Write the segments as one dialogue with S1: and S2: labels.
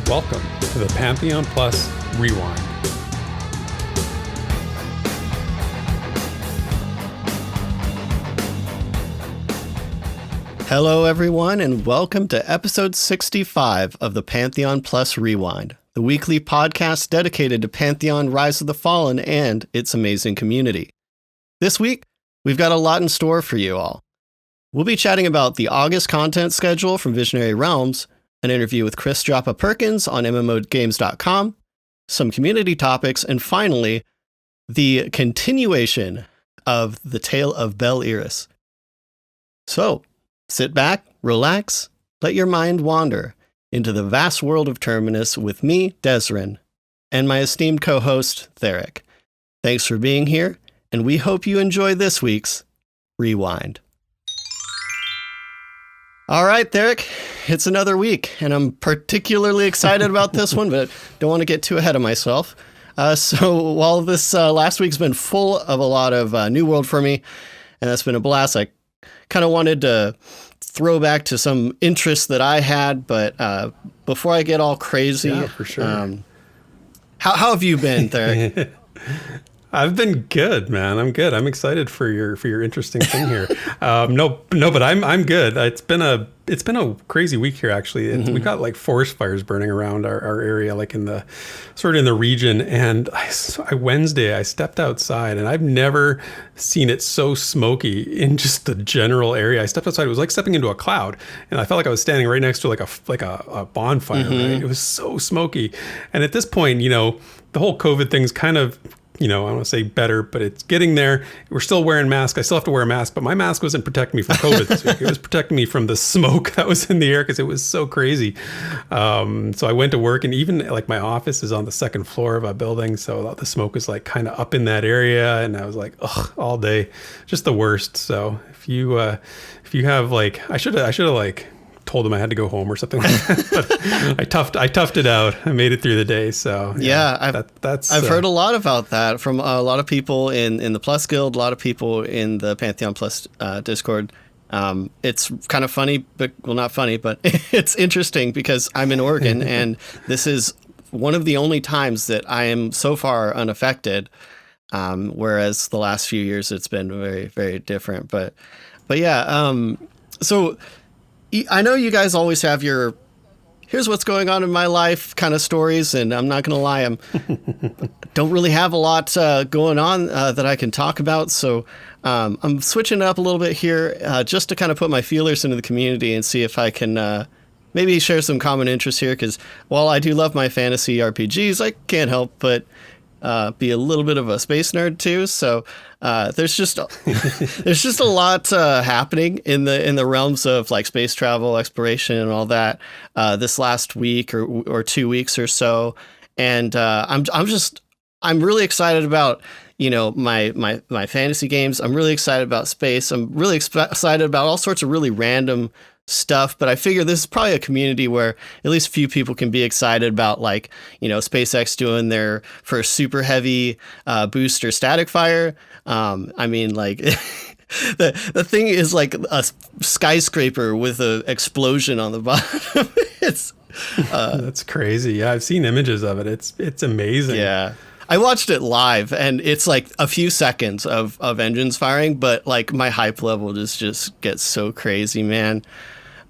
S1: Welcome to the Pantheon Plus Rewind.
S2: Hello, everyone, and welcome to episode 65 of the Pantheon Plus Rewind, the weekly podcast dedicated to Pantheon Rise of the Fallen and its amazing community. This week, we've got a lot in store for you all. We'll be chatting about the August content schedule from Visionary Realms, an interview with Chris Joppa Perkins on MMOgames.com, some community topics, and finally, the continuation of the Tale of Bel Iris. So, sit back, relax, let your mind wander into the vast world of Terminus with me, Desrin, and my esteemed co-host, Theric. Thanks for being here, and we hope you enjoy this week's Rewind. All right, Theric, it's another week, and I'm particularly excited about this one, but don't want to get too ahead of myself. So while this last week's been full of a lot of New World for me, and that's been a blast, I kind of wanted to throw back to some interests that I had, but before I get all crazy,
S1: yeah, for sure.
S2: How have you been, Theric?
S1: I've been good, man. I'm good. I'm excited for your interesting thing here. No, but I'm good. It's been a crazy week here, actually. We got like forest fires burning around our area, like in the region. And Wednesday, I stepped outside, and I've never seen it so smoky in just the general area. I stepped outside; it was like stepping into a cloud, and I felt like I was standing right next to like a bonfire. Right? It was so smoky. And at this point, the whole COVID thing's kind of, I don't want to say better, but it's getting there. We're still wearing masks. I still have to wear a mask, but my mask wasn't protecting me from COVID this week. It was protecting me from the smoke that was in the air because it was so crazy. So I went to work, and even like my office is on the second floor of a building. So the smoke is like kind of up in that area. And I was like, ugh, all day, just the worst. So if you have like, I should have like told him I had to go home or something like that. But I toughed it out. I made it through the day. So
S2: yeah, I've heard a lot about that from a lot of people in the Plus Guild, a lot of people in the Pantheon Plus Discord. It's kind of funny, but well, not funny, but it's interesting because I'm in Oregon and this is one of the only times that I am so far unaffected. Whereas the last few years it's been very, very different. But yeah, so I know you guys always have your here's what's going on in my life kind of stories, and I'm not going to lie, don't really have a lot going on that I can talk about. So I'm switching it up a little bit here just to kind of put my feelers into the community and see if I can maybe share some common interests here, because while I do love my fantasy RPGs, I can't help but be a little bit of a space nerd too. So there's just a lot happening in the realms of like space travel, exploration, and all that this last week or 2 weeks or so. And I'm really excited about my fantasy games. I'm really excited about space. I'm really excited about all sorts of really random stuff, but I figure this is probably a community where at least a few people can be excited about, like, SpaceX doing their first super heavy booster static fire. I mean, like the thing is like a skyscraper with an explosion on the bottom. It's
S1: that's crazy. Yeah, I've seen images of it. It's amazing.
S2: Yeah. I watched it live, and it's like a few seconds of engines firing, but like my hype level just gets so crazy, man.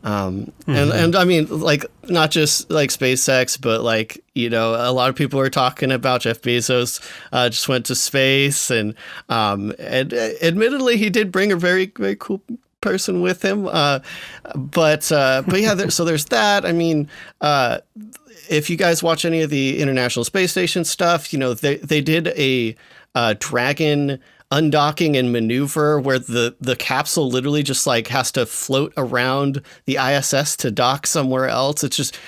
S2: And I mean, like, not just like SpaceX, but like, a lot of people are talking about Jeff Bezos just went to space, and admittedly he did bring a very, very cool person with him. But yeah, so there's that. I mean, if you guys watch any of the International Space Station stuff, they did a Dragon undocking and maneuver where the capsule literally just like has to float around the ISS to dock somewhere else.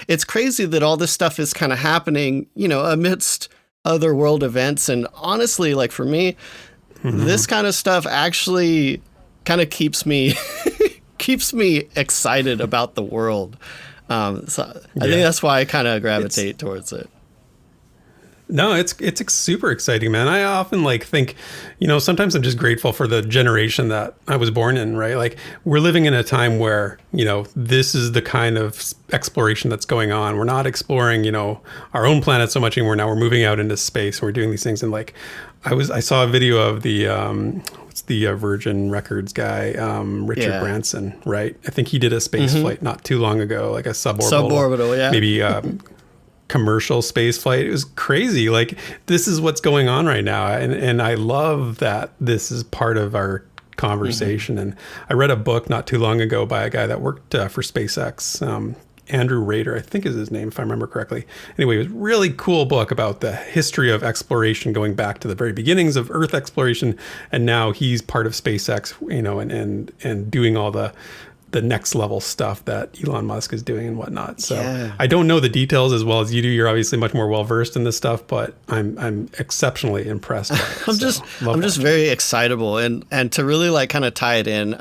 S2: It's crazy that all this stuff is kind of happening, amidst other world events. And honestly, like for me, this kind of stuff actually kind of keeps me excited about the world. So I think that's why I kind of gravitate towards it.
S1: No, it's super exciting, man. I often like think, sometimes I'm just grateful for the generation that I was born in, right? Like we're living in a time where, this is the kind of exploration that's going on. We're not exploring, our own planet so much anymore. Now we're moving out into space. We're doing these things. And like, I saw a video of the, what's the Virgin Records guy, Richard Branson, right? I think he did a space flight not too long ago, like a suborbital, maybe, commercial space flight. It was crazy. Like this is what's going on right now. And I love that this is part of our conversation. And I read a book not too long ago by a guy that worked for SpaceX, Andrew Rader, I think is his name, if I remember correctly. Anyway, it was a really cool book about the history of exploration going back to the very beginnings of Earth exploration. And now he's part of SpaceX, and doing all the next level stuff that Elon Musk is doing and whatnot. So I don't know the details as well as you do. You're obviously much more well versed in this stuff, but I'm exceptionally impressed by it.
S2: I'm just very excitable, and to really like kind of tie it in.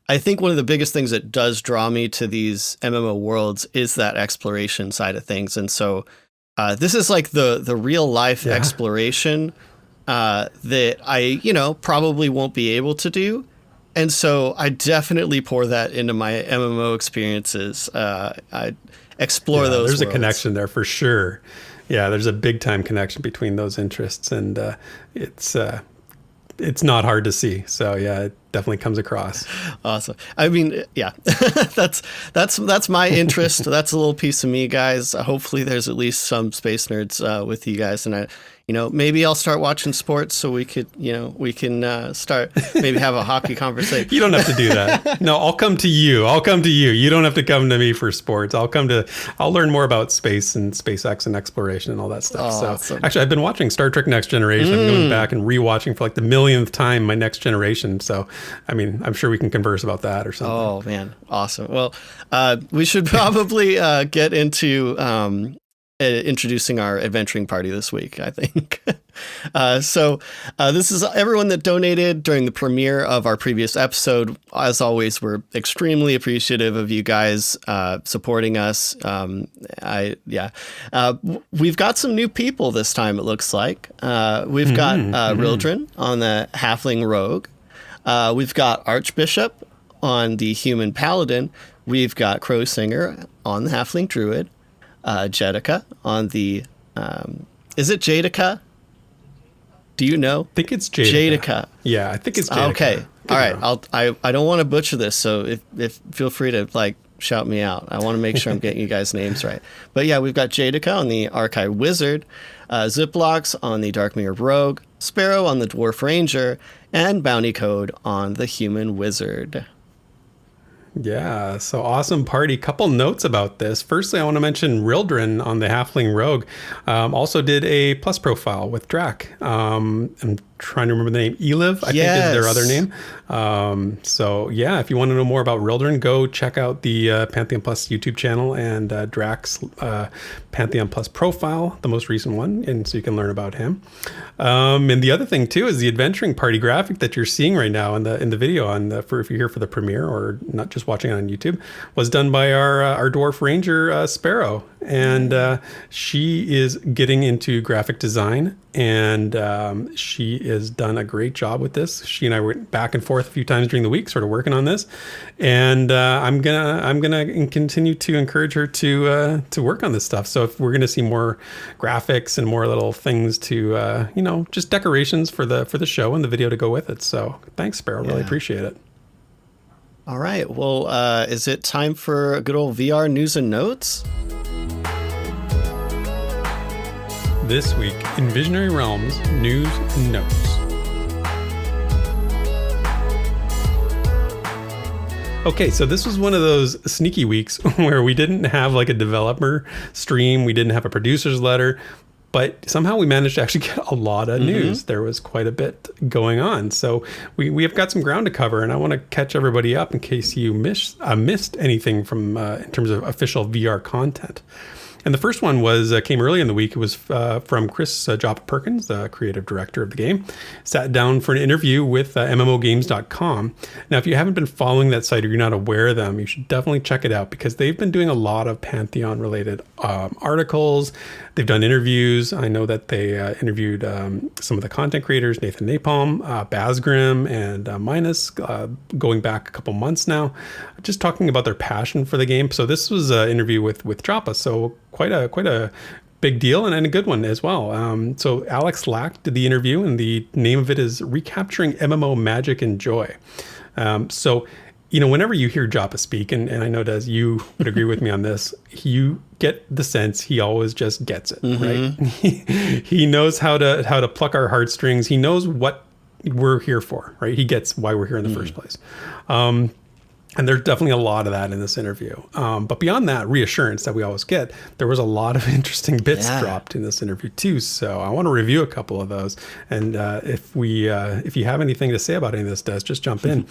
S2: I think one of the biggest things that does draw me to these MMO worlds is that exploration side of things. And so this is like the real life exploration that I, probably won't be able to do. And so I definitely pour that into my MMO experiences. I explore those
S1: There's
S2: worlds.
S1: A connection there for sure. Yeah, there's a big time connection between those interests, and it's not hard to see. So yeah, it definitely comes across.
S2: Awesome. I mean, yeah, that's my interest. That's a little piece of me, guys. Hopefully there's at least some space nerds with you guys, and maybe I'll start watching sports so we can start maybe have a hockey conversation.
S1: You don't have to do that. No, I'll come to you. You don't have to come to me for sports. I'll learn more about space and SpaceX and exploration and all that stuff. So
S2: awesome.
S1: Actually, I've been watching Star Trek Next Generation. I'm going back and rewatching for like the millionth time my Next Generation. So, I mean, I'm sure we can converse about that or something.
S2: Oh man. Awesome. Well, we should probably get into, introducing our adventuring party this week, I think. So this is everyone that donated during the premiere of our previous episode. As always, we're extremely appreciative of you guys supporting us. We've got some new people this time, it looks like. We've got Rildren on the Halfling Rogue. We've got Archbishop on the Human Paladin. We've got Crow Singer on the Halfling Druid. Jedica on the is it Jedica? Do you know?
S1: I think it's Jedica.
S2: Jedica.
S1: Yeah, I think it's Jedica.
S2: Okay. All right. I don't want to butcher this, so if feel free to like shout me out. I want to make sure I'm getting you guys' names right. But yeah, we've got Jedica on the Archive Wizard, Ziplocs on the Darkmirror Rogue, Sparrow on the Dwarf Ranger, and Bounty Code on the Human Wizard.
S1: Yeah, so awesome party. Couple notes about this. Firstly, I want to mention Rildren on the Halfling Rogue also did a plus profile with Drac. I'm trying to remember the name. Eliv, I think is their other name. So yeah, if you want to know more about Rildren, go check out the Pantheon Plus YouTube channel and Drac's Pantheon Plus profile, the most recent one, and so you can learn about him. And the other thing too is the adventuring party graphic that you're seeing right now in the video if you're here for the premiere or not just watching it on YouTube, was done by our Dwarf Ranger Sparrow, and she is getting into graphic design, and she has done a great job with this. She and I went back and forth a few times during the week, sort of working on this, and I'm gonna continue to encourage her to work on this stuff. So if we're gonna see more graphics and more little things to just decorations for the show and the video to go with it. So thanks, Sparrow. Really appreciate it.
S2: All right. Well, is it time for a good old VR news and notes?
S1: This week in Visionary Realms News and Notes. Okay, so this was one of those sneaky weeks where we didn't have like a developer stream, we didn't have a producer's letter, but somehow we managed to actually get a lot of news. There was quite a bit going on. So we have got some ground to cover, and I want to catch everybody up in case you missed anything from in terms of official VR content. And the first one was came early in the week. It was from Chris Joppa Perkins, the creative director of the game. Sat down for an interview with MMOgames.com. Now, if you haven't been following that site or you're not aware of them, you should definitely check it out because they've been doing a lot of Pantheon-related articles. They've done interviews. I know that they interviewed some of the content creators, Nathan Napalm, Basgrim, and Minus, going back a couple months now, just talking about their passion for the game. So this was an interview with Joppa, so quite a big deal and a good one as well. So Alex Lack did the interview, and the name of it is Recapturing MMO Magic and Joy. So, whenever you hear Joppa speak, and I know, Des, you would agree with me on this, you get the sense he always just gets it, right? He knows how to pluck our heartstrings. He knows what we're here for, right? He gets why we're here in the first place. And there's definitely a lot of that in this interview. But beyond that reassurance that we always get, there was a lot of interesting bits dropped in this interview too. So I want to review a couple of those. And if you have anything to say about any of this, Des, just jump in.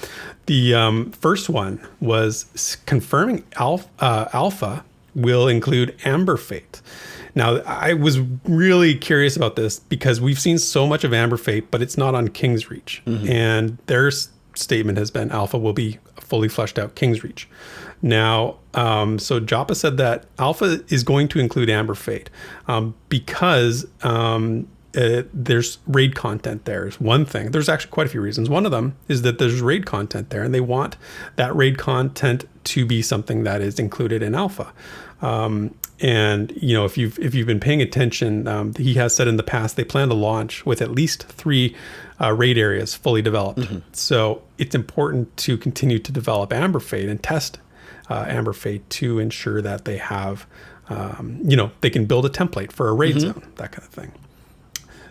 S1: The first one was confirming Alpha will include Amber Fate. Now, I was really curious about this because we've seen so much of Amber Fate, but it's not on King's Reach. And there's statement has been Alpha will be fully fleshed out King's Reach. Now, so Joppa said that Alpha is going to include Amber Fate because there's raid content there is one thing. There's actually quite a few reasons. One of them is that there's raid content there, and they want that raid content to be something that is included in Alpha. And if you've been paying attention, he has said in the past they plan to launch with at least 3 raid areas fully developed. So it's important to continue to develop Amber Fate and test Amber Fate to ensure that they have, they can build a template for a raid zone, that kind of thing.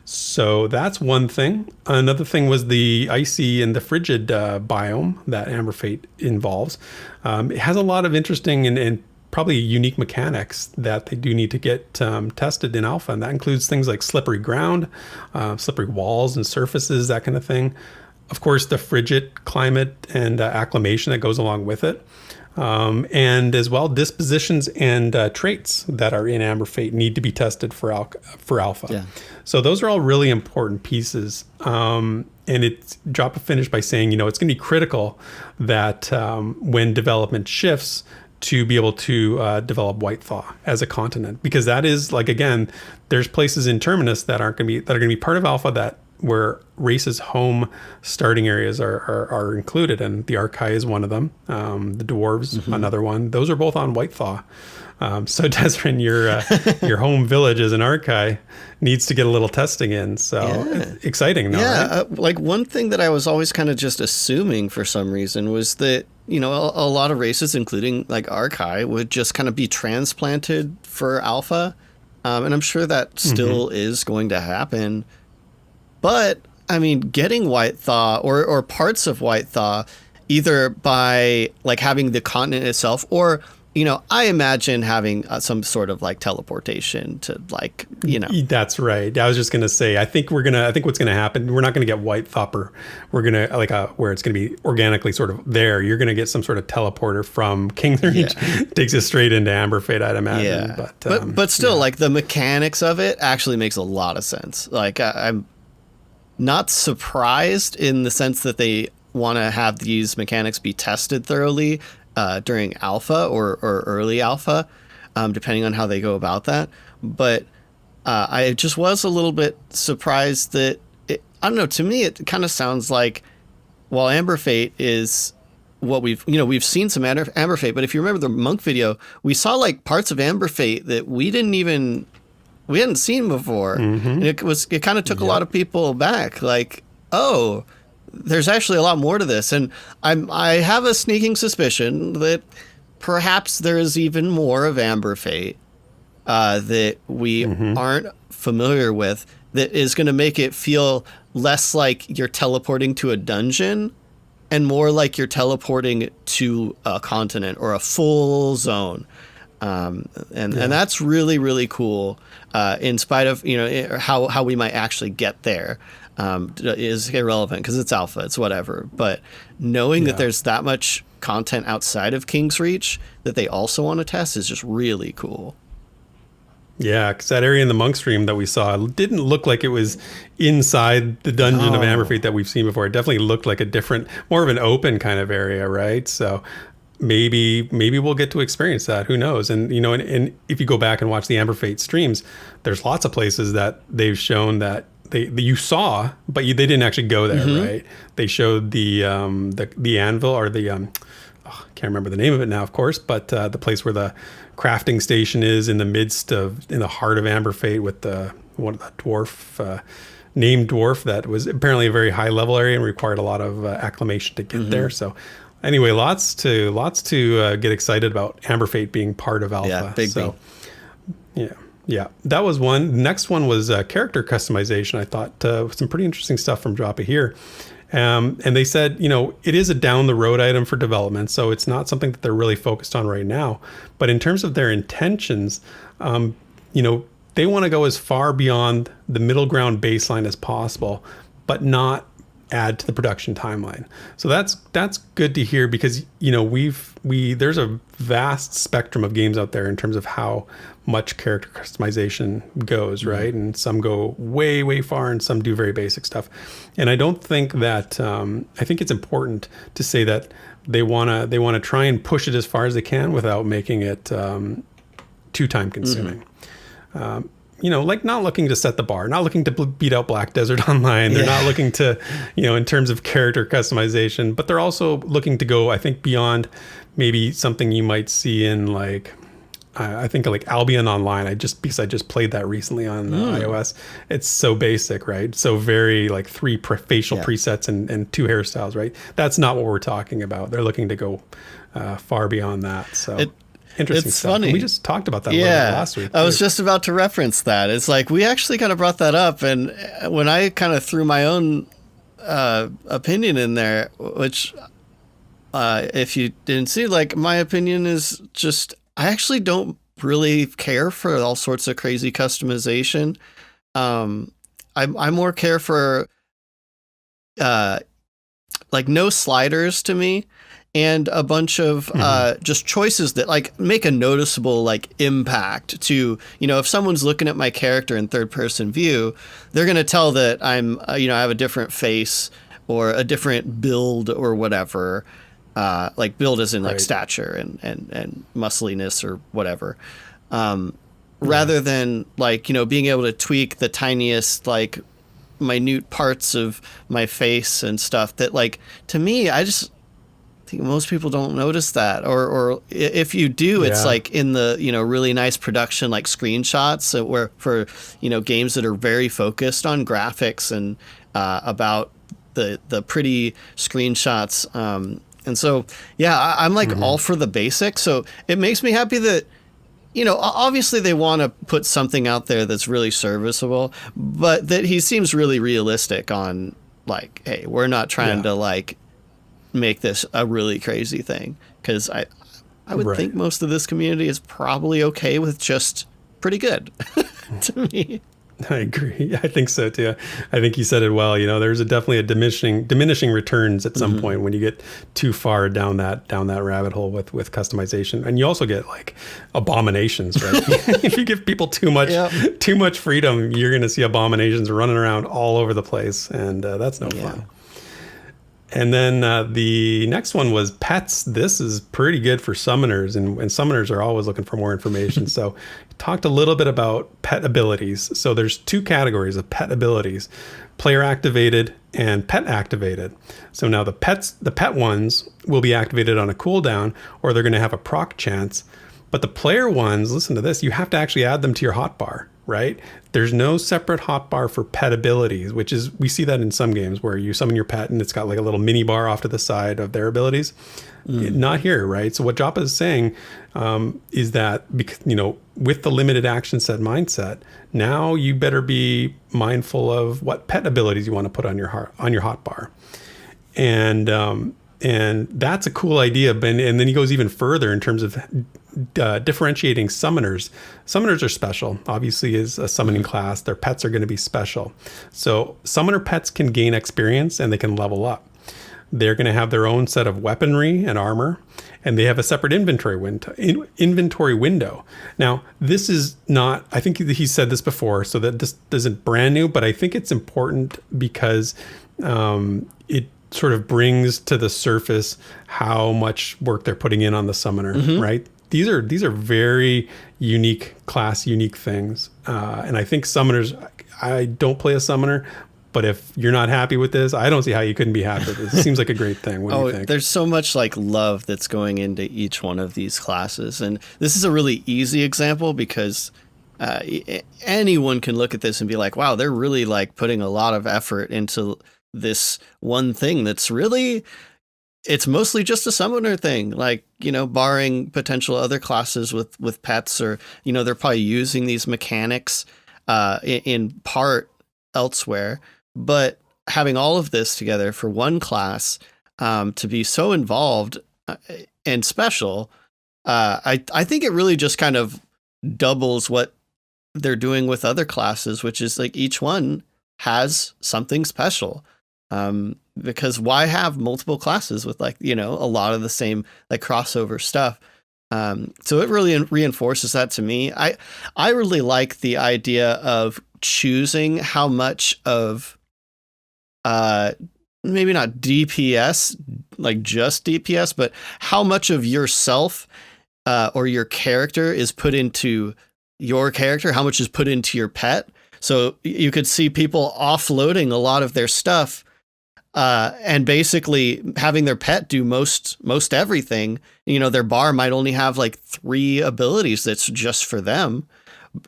S1: So that's one thing. Another thing was the icy and the frigid biome that Amber Fate involves. It has a lot of interesting and probably unique mechanics that they do need to get tested in Alpha, and that includes things like slippery ground, slippery walls and surfaces, that kind of thing. Of course, the frigid climate and acclimation that goes along with it. And as well, dispositions and traits that are in Amber Fate need to be tested for Alpha. Yeah. So those are all really important pieces. And Joppa finished by saying, it's going to be critical that when development shifts, to be able to develop White Thaw as a continent, because that is again, there's places in Terminus that are going to be part of Alpha where Race's home starting areas are included, and the Archai is one of them. The Dwarves, another one. Those are both on White Thaw. So Desrin, your home village as an Archai needs to get a little testing in. So exciting, though, right?
S2: One thing that I was always kind of just assuming for some reason was that a lot of races, including Archai, would just kind of be transplanted for Alpha, and I'm sure that still is going to happen. But I mean, getting White Thaw or parts of White Thaw, either by having the continent itself, or I imagine having some sort of teleportation to
S1: That's right. I was just gonna say, I think what's gonna happen, we're not gonna get White Thopper. We're gonna where it's gonna be organically sort of there. You're gonna get some sort of teleporter from King's Reach, takes us straight into Amber Fate, I'd imagine.
S2: Yeah. But still, the mechanics of it actually makes a lot of sense. I'm not surprised in the sense that they want to have these mechanics be tested thoroughly during Alpha or early Alpha, depending on how they go about that. But I just was a little bit surprised that I don't know. To me, it kind of sounds like, while Amber Fate is what we've seen some Amber Fate, but if you remember the Monk video, we saw parts of Amber Fate that we hadn't seen before, and it kind of took a lot of people back. Oh, there's actually a lot more to this, and I have a sneaking suspicion that perhaps there is even more of Amber Fate that we aren't familiar with, that is going to make it feel less like you're teleporting to a dungeon and more like you're teleporting to a continent or a full zone. And that's really, really cool, in spite of how we might actually get there. Is irrelevant because it's Alpha, it's whatever. But knowing that there's that much content outside of King's Reach that they also want to test is just really cool.
S1: Yeah, because that area in the monk stream that we saw didn't look like it was inside the dungeon of Amberfate that we've seen before. It definitely looked like a different, more of an open kind of area, right? So maybe we'll get to experience that. Who knows? And and if you go back and watch the Amberfate streams, there's lots of places that they've shown that you saw, but they didn't actually go there, right? They showed the anvil or the I can't remember the name of it now, of course, but the place where the crafting station is in the heart of Amberfate with the dwarf, named dwarf that was apparently a very high level area and required a lot of acclimation to get there. So anyway, lots to get excited about Amberfate being part of Alpha.
S2: Yeah, big.
S1: Yeah, that was one. Next one was character customization. I thought some pretty interesting stuff from Joppa here. And they said, it is a down the road item for development, so it's not something that they're really focused on right now. But in terms of their intentions, they want to go as far beyond the middle ground baseline as possible, but not add to the production timeline. So that's good to hear because there's a vast spectrum of games out there in terms of how much character customization goes, right? And some go way, way far and some do very basic stuff. And I don't think that I think it's important to say that they want to try and push it as far as they can without making it too time consuming. Like not looking to set the bar, not looking to beat out Black Desert Online. They're not looking to, in terms of character customization, but they're also looking to go, I think, beyond maybe something you might see in like, I think like Albion Online. Because I just played that recently on iOS. It's so basic, right? So very like 3 facial presets and 2 hairstyles, right? That's not what we're talking about. They're looking to go far beyond that. So. Interesting
S2: it's
S1: stuff.
S2: funny.
S1: And we just talked about that a little bit last week.
S2: I was just about to reference that. It's like we actually kind of brought that up, and when I kind of threw my own opinion in there, which if you didn't see, like my opinion is just I actually don't really care for all sorts of crazy customization. I more care for like no sliders to me. And a bunch of just choices that like make a noticeable like impact to, if someone's looking at my character in third person view, they're going to tell that I'm, I have a different face or a different build or whatever. Like build as in like stature and muscliness or whatever. Rather than like, being able to tweak the tiniest like minute parts of my face and stuff that like, to me, I think most people don't notice that, or if you do, it's like in the really nice production like screenshots where for games that are very focused on graphics and about the pretty screenshots. And so I'm like all for the basics. So it makes me happy that obviously they want to put something out there that's really serviceable, but that he seems really realistic on like, hey, we're not trying to like make this a really crazy thing, because I would think most of this community is probably okay with just pretty good to me.
S1: I agree. I think so too. I think you said it well. There's definitely a diminishing returns at some point when you get too far down that rabbit hole with customization, and you also get like abominations, right? If you give people too much freedom, you're going to see abominations running around all over the place, and that's no fun. And then the next one was pets. This is pretty good for summoners, and summoners are always looking for more information. So talked a little bit about pet abilities. So there's 2 categories of pet abilities, player activated and pet activated. So now the pet ones will be activated on a cooldown, or they're going to have a proc chance. But the player ones, listen to this, you have to actually add them to your hotbar, right? There's no separate hotbar for pet abilities, which is, we see that in some games where you summon your pet and it's got like a little mini bar off to the side of their abilities. Not here, right? So what Joppa is saying is that, because, with the limited action set mindset, now you better be mindful of what pet abilities you want to put on your hotbar. And that's a cool idea. And then he goes even further in terms of differentiating summoners. Summoners are special, obviously, is a summoning class. Their pets are going to be special. So summoner pets can gain experience and they can level up. they're going to have their own set of weaponry and armor, and they have a separate inventory window. Now, this is not, I think he said this before, so that this isn't brand new, but I think it's important because it sort of brings to the surface how much work they're putting in on the summoner, right? These are very unique class, unique things. And I think summoners, I don't play a summoner, but if you're not happy with this, I don't see how you couldn't be happy with this. It seems like a great thing. What do you think?
S2: There's so much like love that's going into each one of these classes. And this is a really easy example because anyone can look at this and be like, wow, they're really like putting a lot of effort into this one thing that's really, it's mostly just a summoner thing, like, you know, barring potential other classes with pets, or, you know, they're probably using these mechanics in part elsewhere, but having all of this together for one class to be so involved and special, I think it really just kind of doubles what they're doing with other classes, which is like each one has something special. Because why have multiple classes with, like, you know, a lot of the same like crossover stuff? So it really reinforces that to me. I really like the idea of choosing how much of maybe not DPS, like just DPS, but how much of yourself or your character is put into your character, how much is put into your pet. So you could see people offloading a lot of their stuff and basically having their pet do most everything. You know, their bar might only have like 3 abilities that's just for them.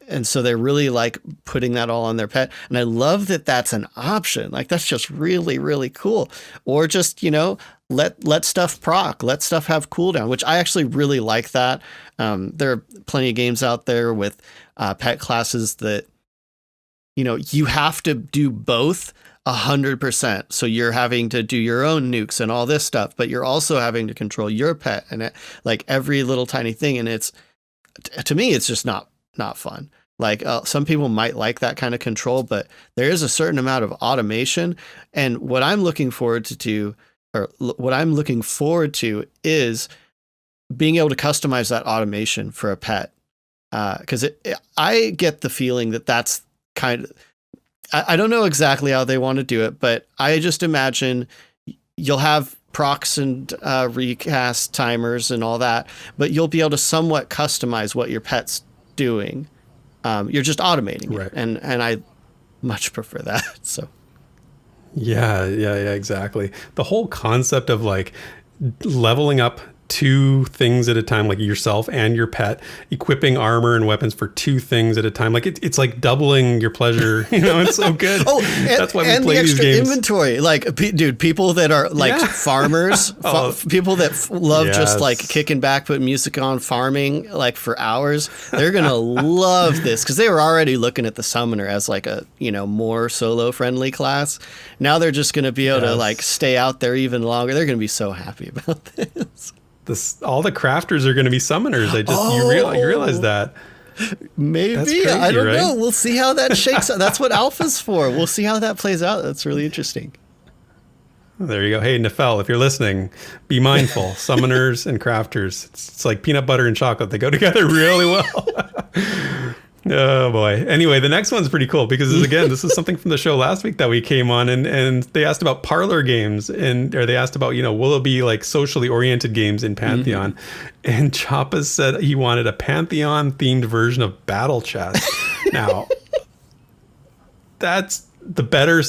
S2: And so they're really like putting that all on their pet. And I love that that's an option. Like, that's just really, really cool. Or just, you know, let stuff proc, let stuff have cooldown, which I actually really like that. There are plenty of games out there with pet classes that, you know, you have to do both 100%. So you're having to do your own nukes and all this stuff, but you're also having to control your pet and like every little tiny thing. And it's, to me, it's just not fun. Like some people might like that kind of control, but there is a certain amount of automation. And what I'm looking forward to is being able to customize that automation for a pet. Because I get the feeling that that's kind of, I don't know exactly how they want to do it, but I just imagine you'll have procs and recast timers and all that, but you'll be able to somewhat customize what your pet's doing. You're just automating it, and I much prefer that. So
S1: yeah, exactly. The whole concept of like leveling up 2 things at a time, like yourself and your pet, equipping armor and weapons for 2 things at a time. Like it's like doubling your pleasure. You know, it's so good. That's why we play these games. Inventory,
S2: like, dude, people that are like farmers, people that love just like kicking back, putting music on, farming like for hours. They're gonna love this because they were already looking at the summoner as like a, you know, more solo friendly class. Now they're just gonna be able to like stay out there even longer. They're gonna be so happy about this.
S1: All the crafters are going to be summoners. You realize that.
S2: Maybe. Crazy, I don't know. We'll see how that shakes out. That's what alpha's for. We'll see how that plays out. That's really interesting.
S1: There you go. Hey, Nefel, if you're listening, be mindful. Summoners and crafters. It's like peanut butter and chocolate. They go together really well. Oh boy. Anyway, the next one's pretty cool because this is something from the show last week that we came on and they asked about parlor games or they asked about, you know, will it be like socially oriented games in Pantheon? And Choppa said he wanted a Pantheon themed version of Battle Chess. Now, that's a better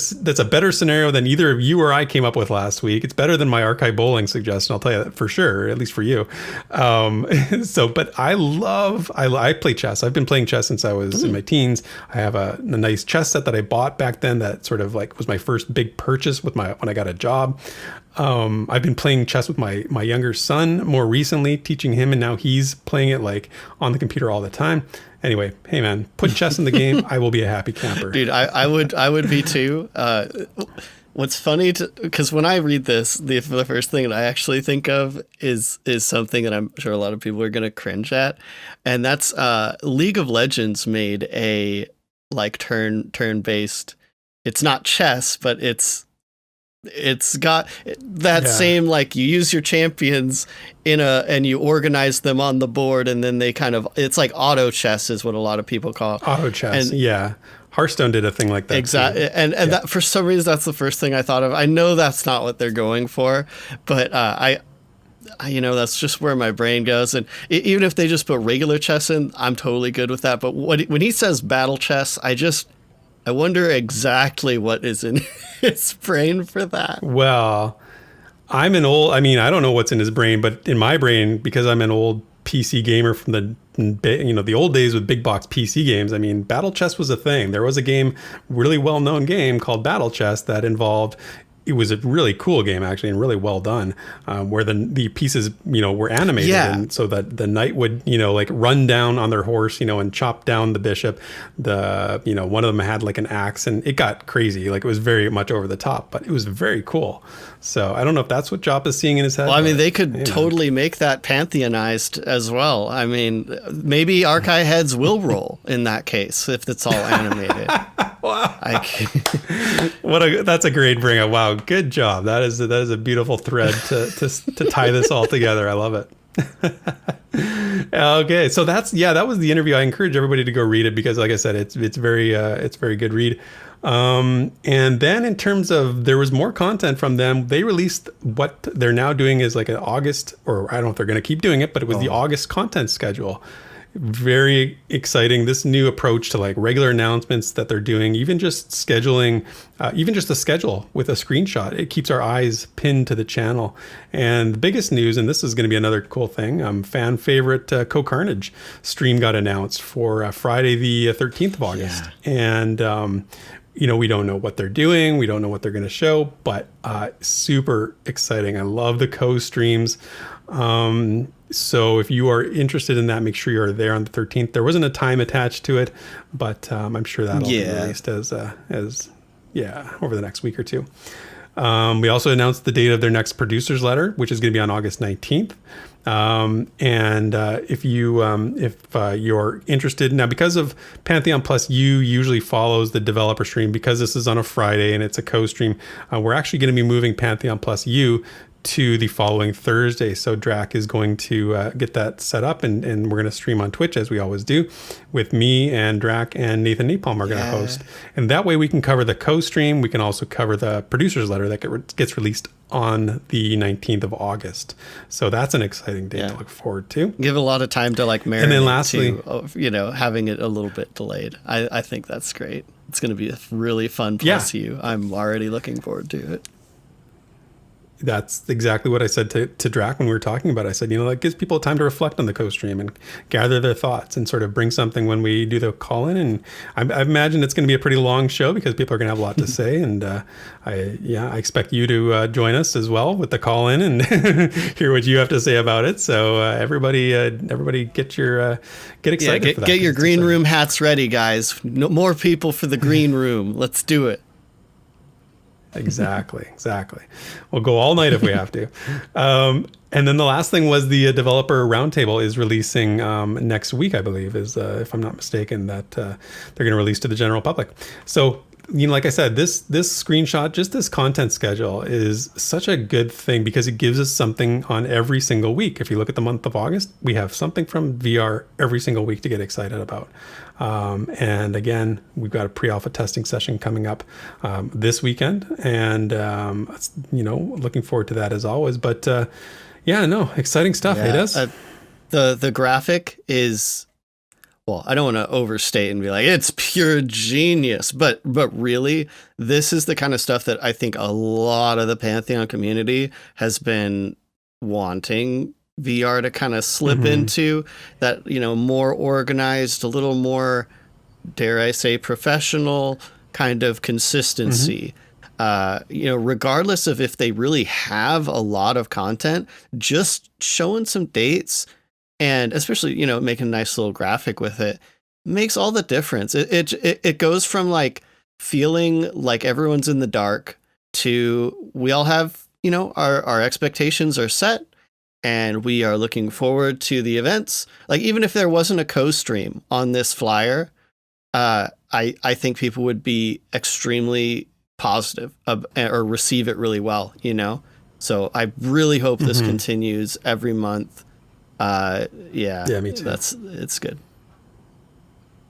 S1: scenario than either of you or I came up with last week. It's better than my archive bowling suggestion, I'll tell you that for sure, at least for you. But I play chess. I've been playing chess since I was in my teens. I have a nice chess set that I bought back then that sort of like was my first big purchase when I got a job. I've been playing chess with my younger son more recently, teaching him, and now he's playing it like on the computer all the time. Anyway, hey man, put chess in the game. I will be a happy camper.
S2: Dude, I would be too. What's funny, because when I read this, the first thing that I actually think of is something that I'm sure a lot of people are going to cringe at, and that's League of Legends made a like turn-based. It's not chess, but it's It's got that same, like, you use your champions and you organize them on the board, and then they kind of, it's like auto chess is what a lot of people call
S1: auto chess. And Hearthstone did a thing like that.
S2: Exactly. And that, for some reason, that's the first thing I thought of. I know that's not what they're going for, but I that's just where my brain goes. And even if they just put regular chess in, I'm totally good with that. But when he says battle chess, I wonder exactly what is in his brain for that.
S1: Well, I don't know what's in his brain, but in my brain, because I'm an old PC gamer from the old days with big box PC games, I mean, battle chess was a thing. There was a game, really well-known game called Battle Chess that involved, it was a really cool game, actually, and really well done, where the pieces, were animated.
S2: Yeah.
S1: And so that the knight would, like run down on their horse, and chop down the bishop. One of them had like an axe, and it got crazy. Like, it was very much over the top, but it was very cool. So I don't know if that's what Jop is seeing in his head.
S2: Well, I mean, they could totally make that pantheonized as well. I mean, maybe Archive heads will roll in that case if it's all animated.
S1: Wow. That's a great bring up. Wow, good job. That is a beautiful thread to tie this all together. I love it. Okay, so that was the interview. I encourage everybody to go read it because, like I said, it's very good read. And then in terms of, there was more content from them. They released what they're now doing is like an August, or I don't know if they're going to keep doing it, but it was the August content schedule. Very exciting. This new approach to like regular announcements that they're doing, even just scheduling, even just a schedule with a screenshot, it keeps our eyes pinned to the channel. And the biggest news, and this is going to be another cool thing, fan favorite Co-Carnage stream got announced for Friday the 13th of August. Yeah. And we don't know what they're doing. We don't know what they're going to show, but super exciting. I love the co-streams. So if you are interested in that, make sure you're there on the 13th. There wasn't a time attached to it, but I'm sure that'll be released as over the next week or two. We also announced the date of their next producer's letter, which is going to be on August 19th. If you're interested now, because of Pantheon Plus U usually follows the developer stream, because this is on a Friday and it's a co-stream, we're actually going to be moving Pantheon Plus U to the following Thursday. So Drac is going to get that set up, and we're going to stream on Twitch as we always do, with me and Drac and Nathan Napalm are going to host. And that way we can cover the co-stream. We can also cover the producer's letter that gets released on the 19th of August. So that's an exciting day to look forward to.
S2: Give a lot of time to like marinate, and then lastly, having it a little bit delayed. I think that's great. It's going to be a really fun Plus U. I'm already looking forward to it.
S1: That's exactly what I said to Drac when we were talking about it. I said, that gives people time to reflect on the co-stream and gather their thoughts and sort of bring something when we do the call-in. And I imagine it's going to be a pretty long show because people are going to have a lot to say. And I expect you to join us as well with the call-in and hear what you have to say about it. So everybody get excited for that.
S2: Get your green room hats ready, guys. No more people for the green room. Let's do it.
S1: Exactly. We'll go all night if we have to. And then the last thing was the developer roundtable is releasing next week, I believe, if I'm not mistaken, that they're going to release to the general public. So, like I said, this screenshot, just this content schedule is such a good thing because it gives us something on every single week. If you look at the month of August, we have something from VR every single week to get excited about. And again, we've got a pre-alpha testing session coming up this weekend, and looking forward to that as always. But exciting stuff. It is.
S2: The graphic is, well, I don't want to overstate and be like it's pure genius, but really, this is the kind of stuff that I think a lot of the Pantheon community has been wanting VR to kind of slip into, that, more organized, a little more, dare I say, professional kind of consistency. Regardless of if they really have a lot of content, just showing some dates and especially, making a nice little graphic with it makes all the difference. It goes from like feeling like everyone's in the dark to we all have, our expectations are set. And we are looking forward to the events. Like, even if there wasn't a co-stream on this flyer, I think people would be extremely positive or receive it really well, you know? So I really hope this continues every month. Yeah,
S1: me too.
S2: It's good.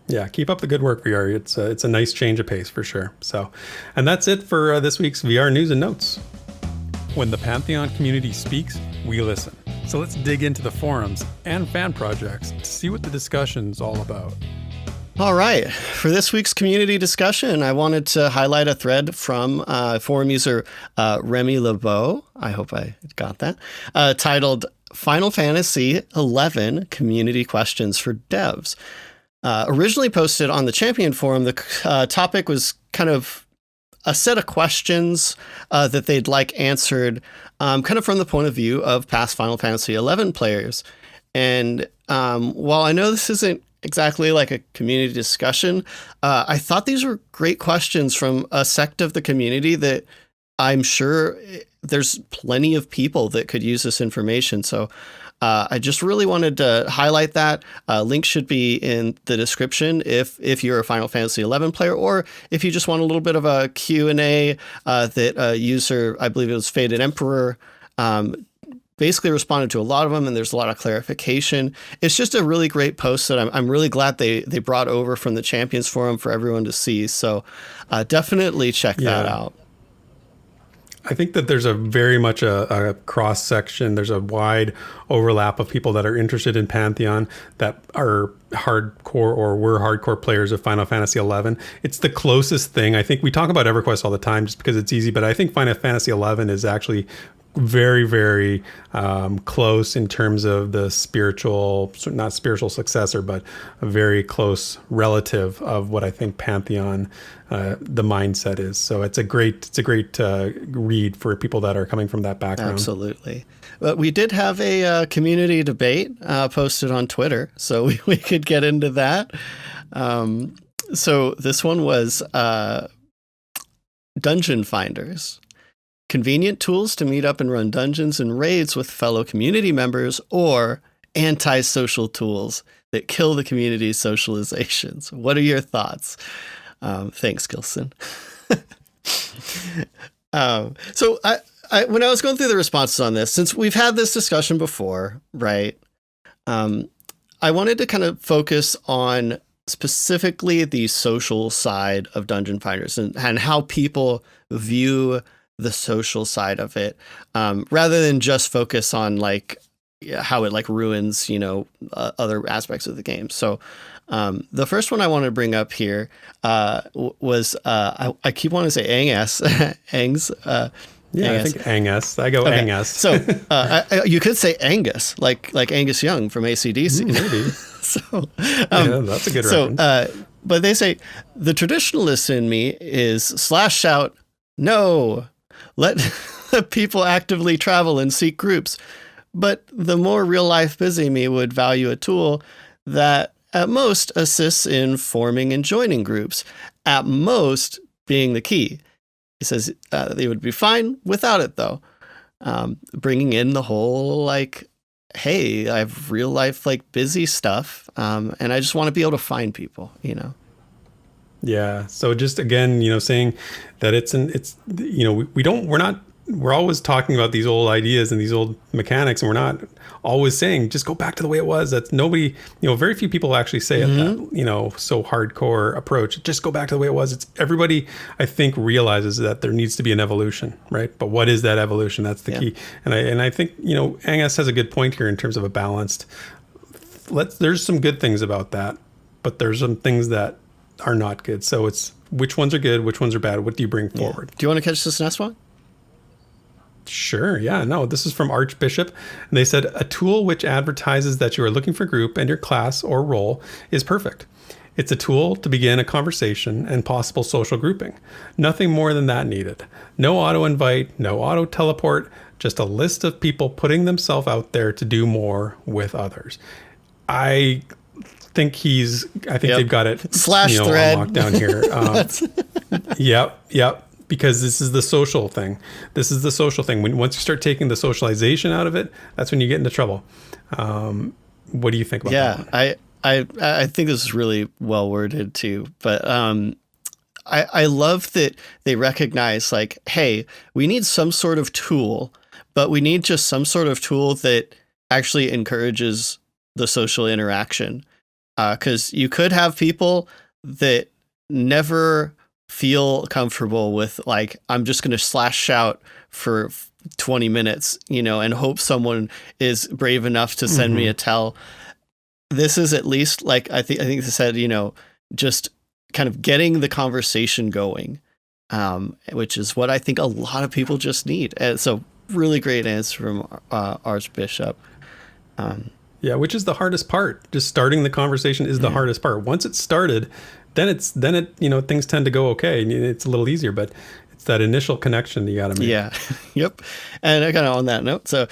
S1: Yeah, keep up the good work, VR. It's a nice change of pace for sure. So, and that's it for this week's VR News and Notes. When the Pantheon community speaks, we listen. So let's dig into the forums and fan projects to see what the discussion's all about.
S2: All right. For this week's community discussion, I wanted to highlight a thread from forum user Remy Lebeau. I hope I got that. Titled Final Fantasy XI Community Questions for Devs. Originally posted on the Champion forum, the topic was kind of a set of questions that they'd like answered kind of from the point of view of past Final Fantasy XI players. And while I know this isn't exactly like a community discussion, I thought these were great questions from a sect of the community that I'm sure there's plenty of people that could use this information. So I just really wanted to highlight that. Link should be in the description if you're a Final Fantasy XI player, or if you just want a little bit of a Q&A that a user, I believe it was Faded Emperor, basically responded to a lot of them, and there's a lot of clarification. It's just a really great post that I'm really glad they brought over from the Champions Forum for everyone to see. So definitely check that out.
S1: I think that there's a very much a cross section. There's a wide overlap of people that are interested in Pantheon that are hardcore or were hardcore players of Final Fantasy XI. It's the closest thing. I think we talk about EverQuest all the time just because it's easy, but I think Final Fantasy XI is actually very, very close in terms of the spiritual, not spiritual successor, but a very close relative of what I think Pantheon, the mindset is. So it's a great read for people that are coming from that background.
S2: Absolutely. But we did have a community debate posted on Twitter, so we could get into that. So this one was dungeon finders. Convenient tools to meet up and run dungeons and raids with fellow community members, or antisocial tools that kill the community's socializations. What are your thoughts? Thanks, Gilson. So when I was going through the responses on this, since we've had this discussion before, right? I wanted to kind of focus on specifically the social side of Dungeon Finders and how people view the social side of it, rather than just focus on like how it like ruins, other aspects of the game. So the first one I want to bring up here was I keep wanting to say Angus. Angs.
S1: Yeah, Angus. I think Angus. I go Angus.
S2: So you could say Angus, like Angus Young from AC/DC.
S1: Maybe.
S2: So
S1: yeah, that's a good reference.
S2: But they say the traditionalist in me is /shout no. Let people actively travel and seek groups. But the more real life busy me would value a tool that at most assists in forming and joining groups, at most being the key. He says they would be fine without it, though. Bringing in the whole, like, hey, I have real life, like, busy stuff, and I just want to be able to find people,
S1: Yeah. So just again, saying that we're always talking about these old ideas and these old mechanics, and we're not always saying just go back to the way it was. That's nobody, very few people actually say it that, so hardcore approach. Just go back to the way it was. It's everybody, I think, realizes that there needs to be an evolution, right? But what is that evolution? That's the key. And I think, Angus has a good point here in terms of a balanced. There's some good things about that, but there's some things that are not good. So it's which ones are good, which ones are bad. What do you bring forward?
S2: Do you want to catch this next one?
S1: Sure. Yeah. No, this is from Archbishop. And they said a tool which advertises that you are looking for group and your class or role is perfect. It's a tool to begin a conversation and possible social grouping. Nothing more than that needed. No auto invite, no auto teleport, just a list of people putting themselves out there to do more with others. I think they've got it
S2: /thread
S1: on lockdown here. Yep. Because this is the social thing. Once you start taking the socialization out of it, that's when you get into trouble. What do you think about that one?
S2: I think this is really well worded too. But I love that they recognize like, hey, we need some sort of tool, but we need just some sort of tool that actually encourages the social interaction. Because you could have people that never feel comfortable with like, I'm just going to slash shout for 20 minutes, and hope someone is brave enough to send me a tell. This is at least like, I think they said, just kind of getting the conversation going, which is what I think a lot of people just need. And so really great answer from Archbishop.
S1: Yeah, which is the hardest part. Just starting the conversation is the hardest part. Once it's started, then it things tend to go okay, and it's a little easier. But it's that initial connection that you got to make.
S2: Yeah, yep. And I kind of on that note. So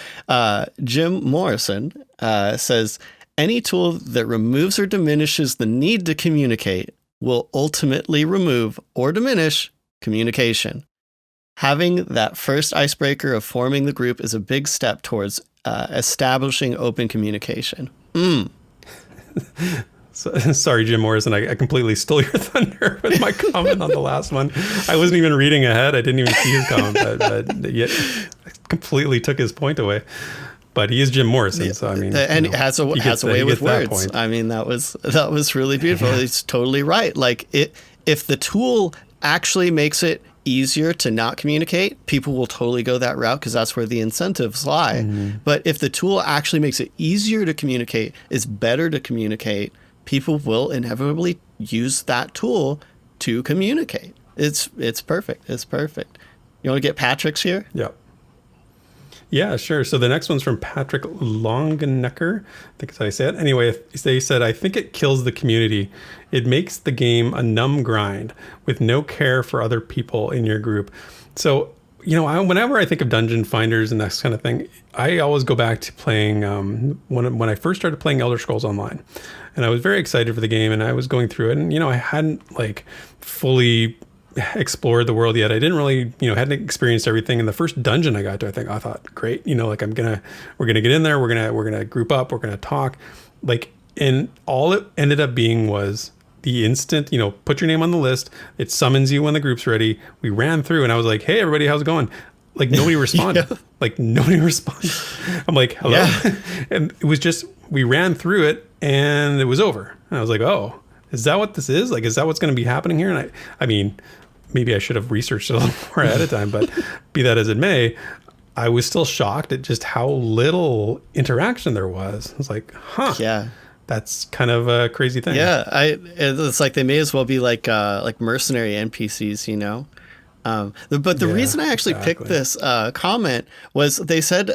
S2: Jim Morrison says any tool that removes or diminishes the need to communicate will ultimately remove or diminish communication. Having that first icebreaker of forming the group is a big step towards establishing open communication.
S1: Sorry, Jim Morrison. I completely stole your thunder with my comment on the last one. I wasn't even reading ahead. I didn't even see his comment, but yet I completely took his point away. But he is Jim Morrison, so I mean,
S2: and has a way with words. I mean, that was really beautiful. He's totally right. Like if the tool actually makes it easier to not communicate, people will totally go that route because that's where the incentives lie. But if the tool actually makes it easier to communicate, is better to communicate, people will inevitably use that tool to communicate. It's perfect. It's perfect. You want to get Patrick's here?
S1: Yeah. Yeah, sure. So the next one's from Patrick Longenecker. I think that's how I say it. Anyway, they said, I think it kills the community. It makes the game a numb grind with no care for other people in your group. So, whenever I think of dungeon finders and that kind of thing, I always go back to playing when I first started playing Elder Scrolls Online. And I was very excited for the game, and I was going through it. And, I hadn't like fully explored the world yet. I didn't really, hadn't experienced everything. And the first dungeon I got to, I thought, great, we're gonna get in there, we're gonna group up, we're gonna talk, and all it ended up being was the instant, put your name on the list, it summons you when the group's ready. We ran through, and I was like, hey everybody, how's it going? Like nobody responded. Nobody responded. I'm like, hello. Yeah. And it was just, we ran through it and it was over. And I was like, oh, is that what this is? Like, is that what's going to be happening here? And I mean, maybe I should have researched it a little more ahead of time, but be that as it may, I was still shocked at just how little interaction there was. I was like, huh.
S2: Yeah.
S1: That's kind of a crazy thing.
S2: Yeah. It's like they may as well be like mercenary NPCs, But the reason I actually picked this comment was they said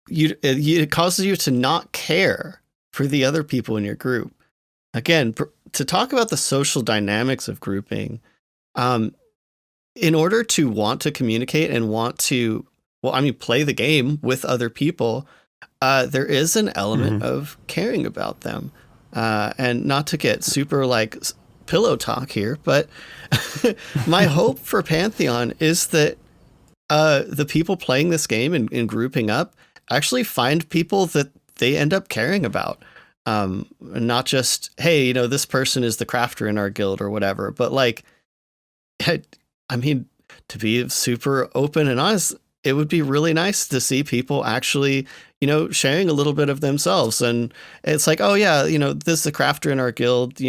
S2: it causes you to not care for the other people in your group. Again, to talk about the social dynamics of grouping, in order to want to communicate and want to, play the game with other people, there is an element of caring about them. And not to get super like pillow talk here, but my hope for Pantheon is that the people playing this game and grouping up actually find people that they end up caring about. Not just, hey, this person is the crafter in our guild or whatever, but to be super open and honest, it would be really nice to see people actually, sharing a little bit of themselves. And it's like, oh yeah, this is the crafter in our guild,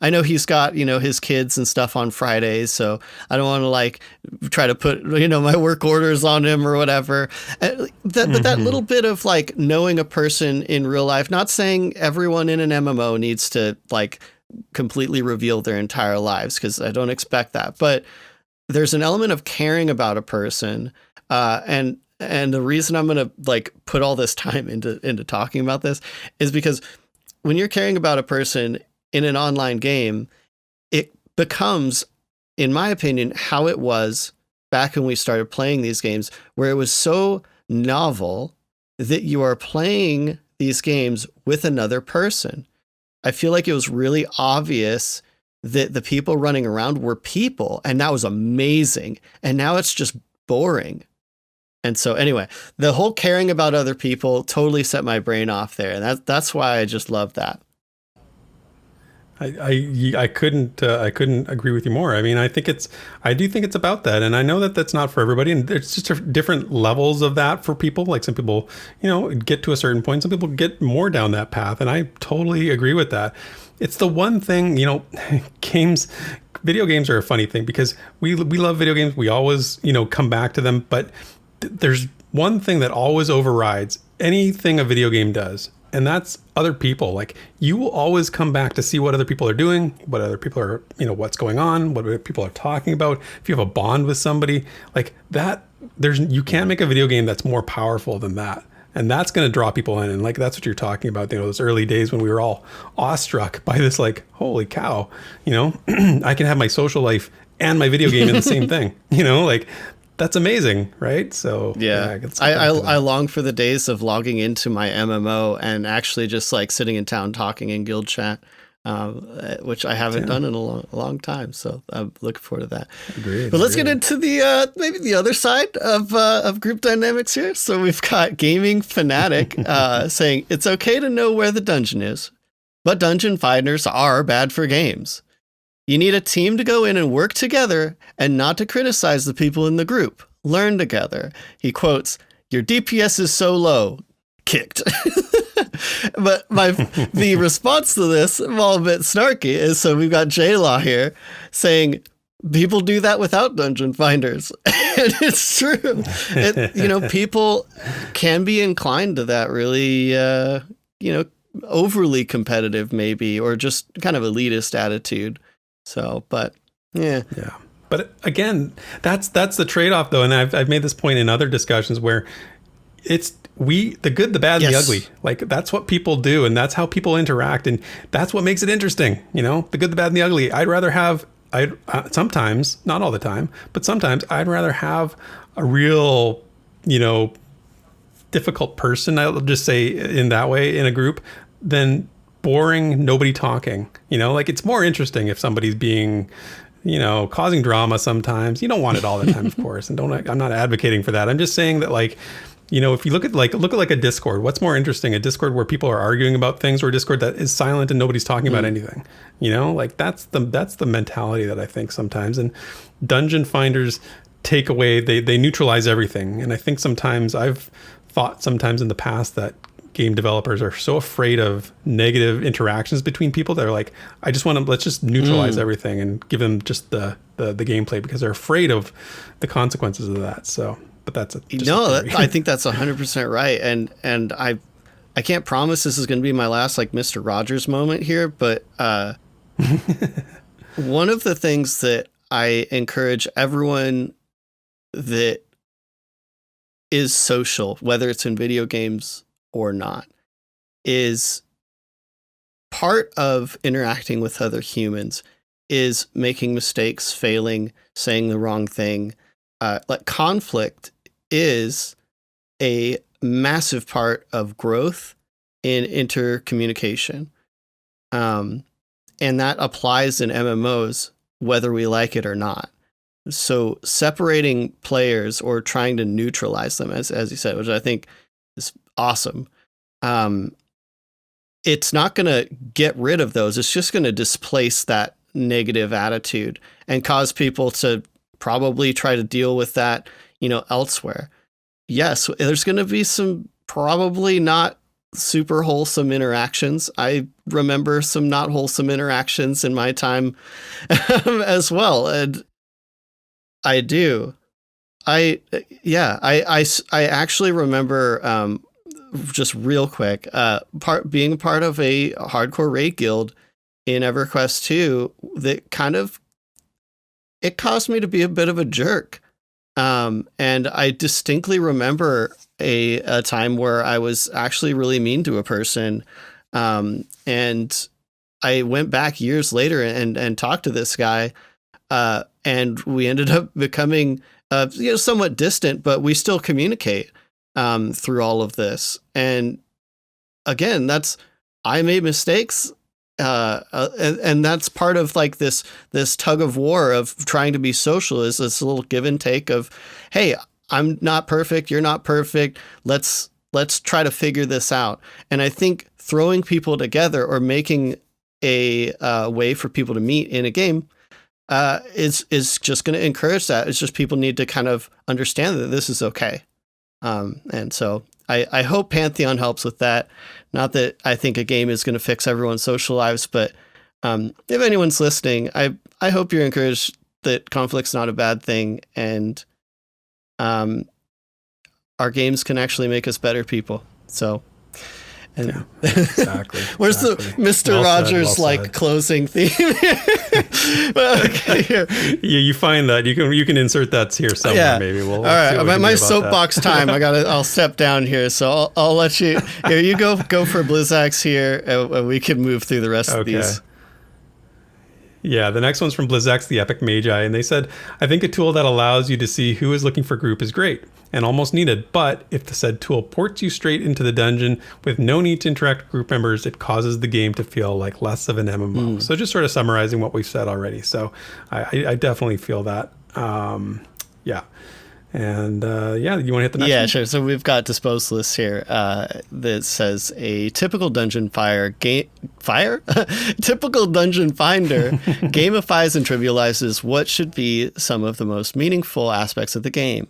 S2: I know he's got, his kids and stuff on Fridays, so I don't want to try to put, my work orders on him or whatever. But that little bit of knowing a person in real life, not saying everyone in an MMO needs to completely reveal their entire lives, because I don't expect that, but there's an element of caring about a person. And the reason I'm going to put all this time into talking about this is because when you're caring about a person in an online game, it becomes, in my opinion, how it was back when we started playing these games, where it was so novel that you are playing these games with another person. I feel like it was really obvious that the people running around were people, and that was amazing. And now it's just boring. And so anyway, the whole caring about other people totally set my brain off there. And that's why I just love that.
S1: I couldn't agree with you more. I mean, I do think it's about that, and I know that that's not for everybody, and there's just different levels of that for people. Like some people, get to a certain point, some people get more down that path, and I totally agree with that. It's the one thing, video games are a funny thing because we love video games. We always, come back to them, but there's one thing that always overrides anything a video game does. And that's other people. Like, you will always come back to see what other people are doing, what other people are, what's going on, what other people are talking about. If you have a bond with somebody like that, you can't make a video game that's more powerful than that. And that's going to draw people in. And like, that's what you're talking about, those early days when we were all awestruck by this, like, holy cow, I can have my social life and my video game in the same thing, like, that's amazing, right? So
S2: yeah, I long for the days of logging into my MMO and actually just like sitting in town talking in guild chat, which I haven't done in a long time. So I'm looking forward to that.
S1: Agreed.
S2: But let's get into the maybe the other side of group dynamics here. So we've got Gaming Fanatic saying it's okay to know where the dungeon is, but dungeon finders are bad for games. You need a team to go in and work together and not to criticize the people in the group. Learn together. He quotes, "Your DPS is so low. Kicked." But the response to this, well, a bit snarky, is so we've got J-Law here saying people do that without dungeon finders. And it's true. People can be inclined to that really, overly competitive maybe, or just kind of elitist attitude. So, but yeah.
S1: But again, that's the trade-off though. And I've made this point in other discussions where it's the good, the bad, and the ugly. Like, that's what people do. And that's how people interact. And that's what makes it interesting. The good, the bad, and the ugly. I'd rather have, sometimes, not all the time, but sometimes I'd rather have a real, difficult person, I'll just say in that way, in a group, than boring, nobody talking. Like, it's more interesting if somebody's being, causing drama sometimes. You don't want it all the time, of course. And I'm not advocating for that. I'm just saying that, like, if you look at a Discord, what's more interesting? A Discord where people are arguing about things, or a Discord that is silent and nobody's talking about anything? Like, that's the mentality that I think sometimes. And dungeon finders take away, they neutralize everything. And I think sometimes I've thought sometimes in the past that game developers are so afraid of negative interactions between people. They're like, let's just neutralize everything and give them just the gameplay, because they're afraid of the consequences of that. So, but that's
S2: I think that's 100% right. And I can't promise this is going to be my last like Mr. Rogers moment here, but one of the things that I encourage everyone that is social, whether it's in video games or not, is part of interacting with other humans is making mistakes, failing, saying the wrong thing. Like, conflict is a massive part of growth in intercommunication. And that applies in MMOs, whether we like it or not. So separating players or trying to neutralize them, as you said, which I think is awesome. It's not going to get rid of those. It's just going to displace that negative attitude and cause people to probably try to deal with that, elsewhere. Yes, there's going to be some probably not super wholesome interactions. I remember some not wholesome interactions in my time as well. And I do. I actually remember, just real quick, being part of a hardcore raid guild in EverQuest 2 that it caused me to be a bit of a jerk. And I distinctly remember a time where I was actually really mean to a person. And I went back years later and talked to this guy, and we ended up becoming, somewhat distant, but we still communicate through all of this. And again, I made mistakes. And that's part of like this tug of war of trying to be social, is this little give and take of, hey, I'm not perfect, you're not perfect. Let's try to figure this out. And I think throwing people together or making a way for people to meet in a game, is just going to encourage that. It's just people need to kind of understand that this is okay. And so I hope Pantheon helps with that. Not that I think a game is going to fix everyone's social lives, but if anyone's listening, I hope you're encouraged that conflict's not a bad thing, and our games can actually make us better people. So, and
S1: yeah, exactly.
S2: Where's the Mr. Well Rogers said, well like said. Closing theme? Okay, here.
S1: You find that you can insert that here somewhere. Yeah. Maybe we'll. All
S2: right, my soapbox time. I'll step down here, so I'll let you. Here you go for Blizzax here, and we can move through the rest of these.
S1: Yeah, the next one's from Blizzax, the Epic Magi, and they said, I think a tool that allows you to see who is looking for group is great and almost needed, but if the said tool ports you straight into the dungeon with no need to interact with group members, it causes the game to feel like less of an MMO. So just sort of summarizing what we've said already. So I definitely feel that. Yeah. And you want to hit the next one?
S2: Yeah, sure. So we've got Dispose List here that says a typical dungeon typical dungeon finder gamifies and trivializes what should be some of the most meaningful aspects of the game.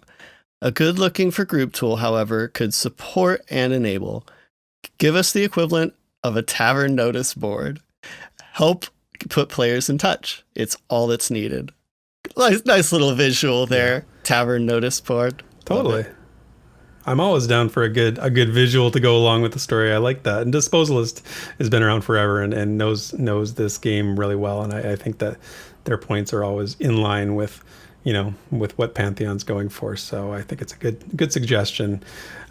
S2: A good looking for group tool, however, could support and enable. Give us the equivalent of a tavern notice board. Help put players in touch. It's all that's needed. Nice little visual there. Tavern notice board.
S1: Totally. I'm always down for a good visual to go along with the story. I like that. And Disposalist has been around forever and knows this game really well. And I think that their points are always in line with what Pantheon's going for. So I think it's a good suggestion.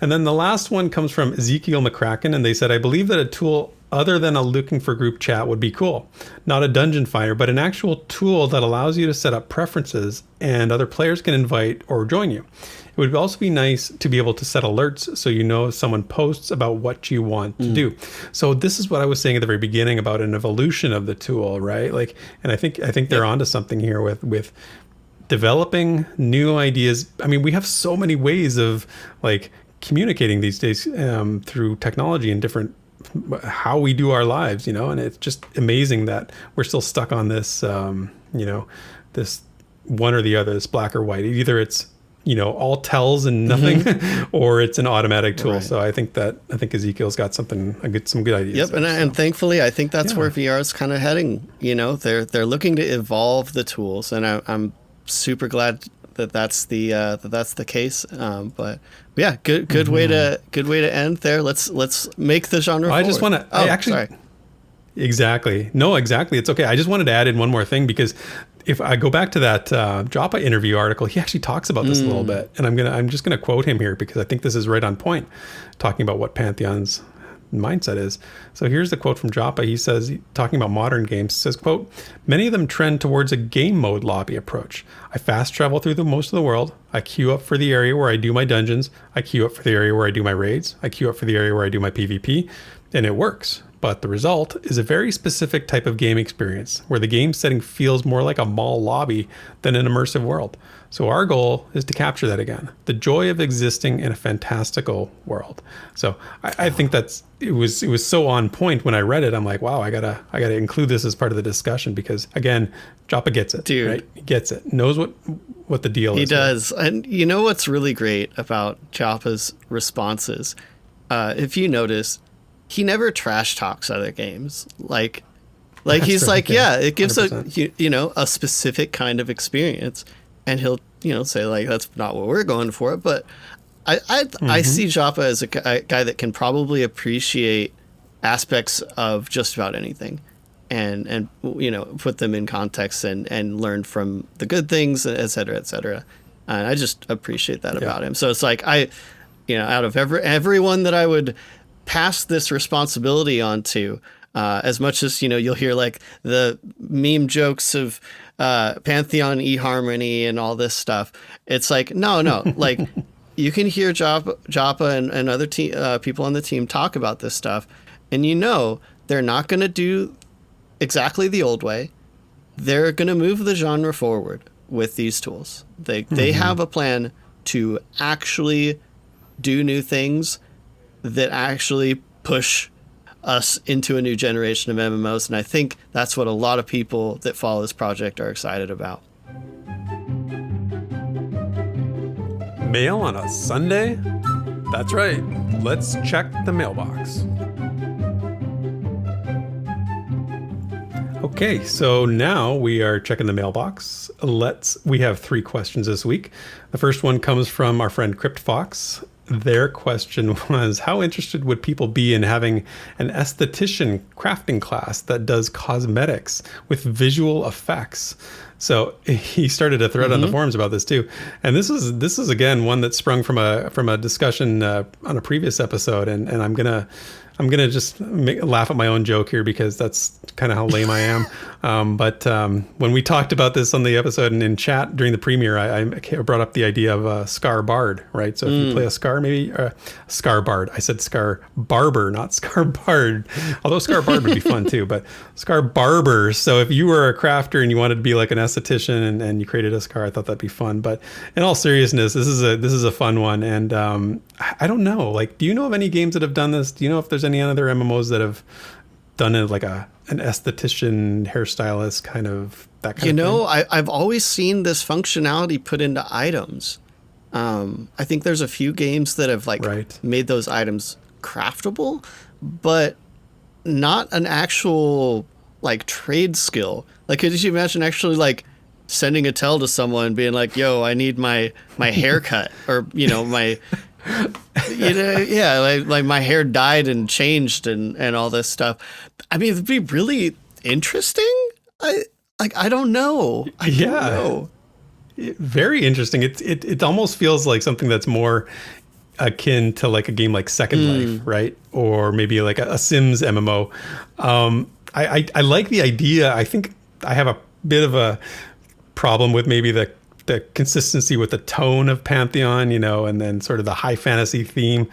S1: And then the last one comes from Ezekiel McCracken, and they said, I believe that a tool other than a looking for group chat would be cool. Not a dungeon finder, but an actual tool that allows you to set up preferences and other players can invite or join you. It would also be nice to be able to set alerts so you know if someone posts about what you want to do. So this is what I was saying at the very beginning about an evolution of the tool, right? Like, and I think they're onto something here with developing new ideas. I mean, we have so many ways of like communicating these days through technology and different how we do our lives, and it's just amazing that we're still stuck on this, this one or the other, this black or white. Either it's, all tells and nothing, or it's an automatic tool. Right. So I think Ezekiel's got some good ideas.
S2: Yep, and thankfully, I think that's where VR is kind of heading. They're looking to evolve the tools, and I'm super glad that's the case. But yeah, good way to end there. Let's make the genre.
S1: I just want to. Sorry. Exactly. No, exactly. It's okay. I just wanted to add in one more thing, because if I go back to that Joppa interview article, he actually talks about this a little bit, and I'm just gonna quote him here because I think this is right on point, talking about what Pantheon's mindset is. So here's the quote from Joppa. He says, talking about modern games, says, quote, many of them trend towards a game mode lobby approach. I fast travel through most of the world. I queue up for the area where I do my dungeons. I queue up for the area where I do my raids. I queue up for the area where I do my PvP, and it works. But the result is a very specific type of game experience where the game setting feels more like a mall lobby than an immersive world. So our goal is to capture that again, the joy of existing in a fantastical world. So I think it was so on point when I read it. I'm like, wow, I gotta include this as part of the discussion, because again, Joppa gets it, dude. Right? He gets it, knows what the deal is.
S2: He does. And you know what's really great about Joppa's responses? If you notice, he never trash talks other games. Like he's right, like, yeah, it gives 100%. a specific kind of experience, and he'll say like, that's not what we're going for. But I see Joppa as a guy that can probably appreciate aspects of just about anything, and put them in context and learn from the good things, et cetera, et cetera. And I just appreciate that about him. So it's like out of everyone that I would pass this responsibility onto, as much as you'll hear like the meme jokes of Pantheon eHarmony and all this stuff. It's like no, like you can hear Joppa and other people on the team talk about this stuff, and they're not going to do exactly the old way. They're going to move the genre forward with these tools. They have a plan to actually do new things that actually push us into a new generation of MMOs. And I think that's what a lot of people that follow this project are excited about.
S1: Mail on a Sunday? That's right. Let's check the mailbox. Okay, so now we are checking the mailbox. We have 3 questions this week. The first one comes from our friend CryptFox. Their question was, how interested would people be in having an esthetician crafting class that does cosmetics with visual effects? So he started a thread on the forums about this too. And this is again one that sprung from a discussion on a previous episode, and I'm gonna just laugh at my own joke here because that's kind of how lame I am. But when we talked about this on the episode and in chat during the premiere, I brought up the idea of a Scar Bard, right? So if you play a Scar, maybe Scar Bard. I said Scar Barber, not Scar Bard. Although Scar Bard would be fun too, but Scar Barber. So if you were a crafter and you wanted to be like an esthetician and you created a Scar, I thought that'd be fun. But in all seriousness, this is a fun one. And I don't know, like, do you know of any games that have done this? Do you know if there's any other MMOs that have done it, like an esthetician, hairstylist, kind of that kind of thing? You know,
S2: I've always seen this functionality put into items. I think there's a few games that have made those items craftable, but not an actual trade skill. Like, could you imagine actually sending a tell to someone being like, yo, I need my haircut, or my like my hair dyed and changed and all this stuff. I mean, it'd be really interesting. I don't know. I don't know.
S1: Very interesting. It almost feels like something that's more akin to like a game like Second Life, right? Or maybe like a Sims MMO. I like the idea. I think I have a bit of a problem with maybe the consistency with the tone of Pantheon, and then sort of the high fantasy theme.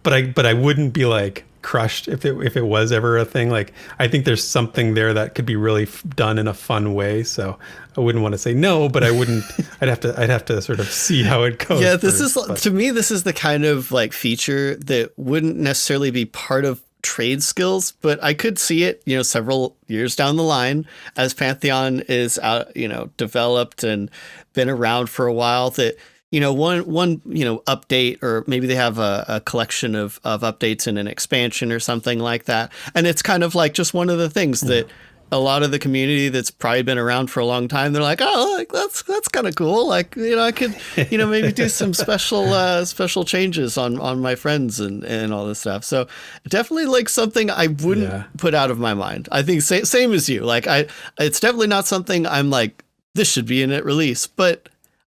S1: But I wouldn't be crushed if it was ever a thing. I think there's something there that could be really done in a fun way. So I wouldn't want to say no, but I wouldn't. I'd have to sort of see how it goes.
S2: Yeah, to me, this is the kind of feature that wouldn't necessarily be part of trade skills, but I could see it, several years down the line as Pantheon is out, developed and been around for a while, that, one update, or maybe they have a collection of updates in an expansion or something like that. And it's kind of just one of the things that a lot of the community that's probably been around for a long time, they're like, oh, that's kind of cool. I could, maybe do some special changes on my friends and all this stuff. So definitely something I wouldn't put out of my mind. I think same as you. It's definitely not something I'm this should be in at release, but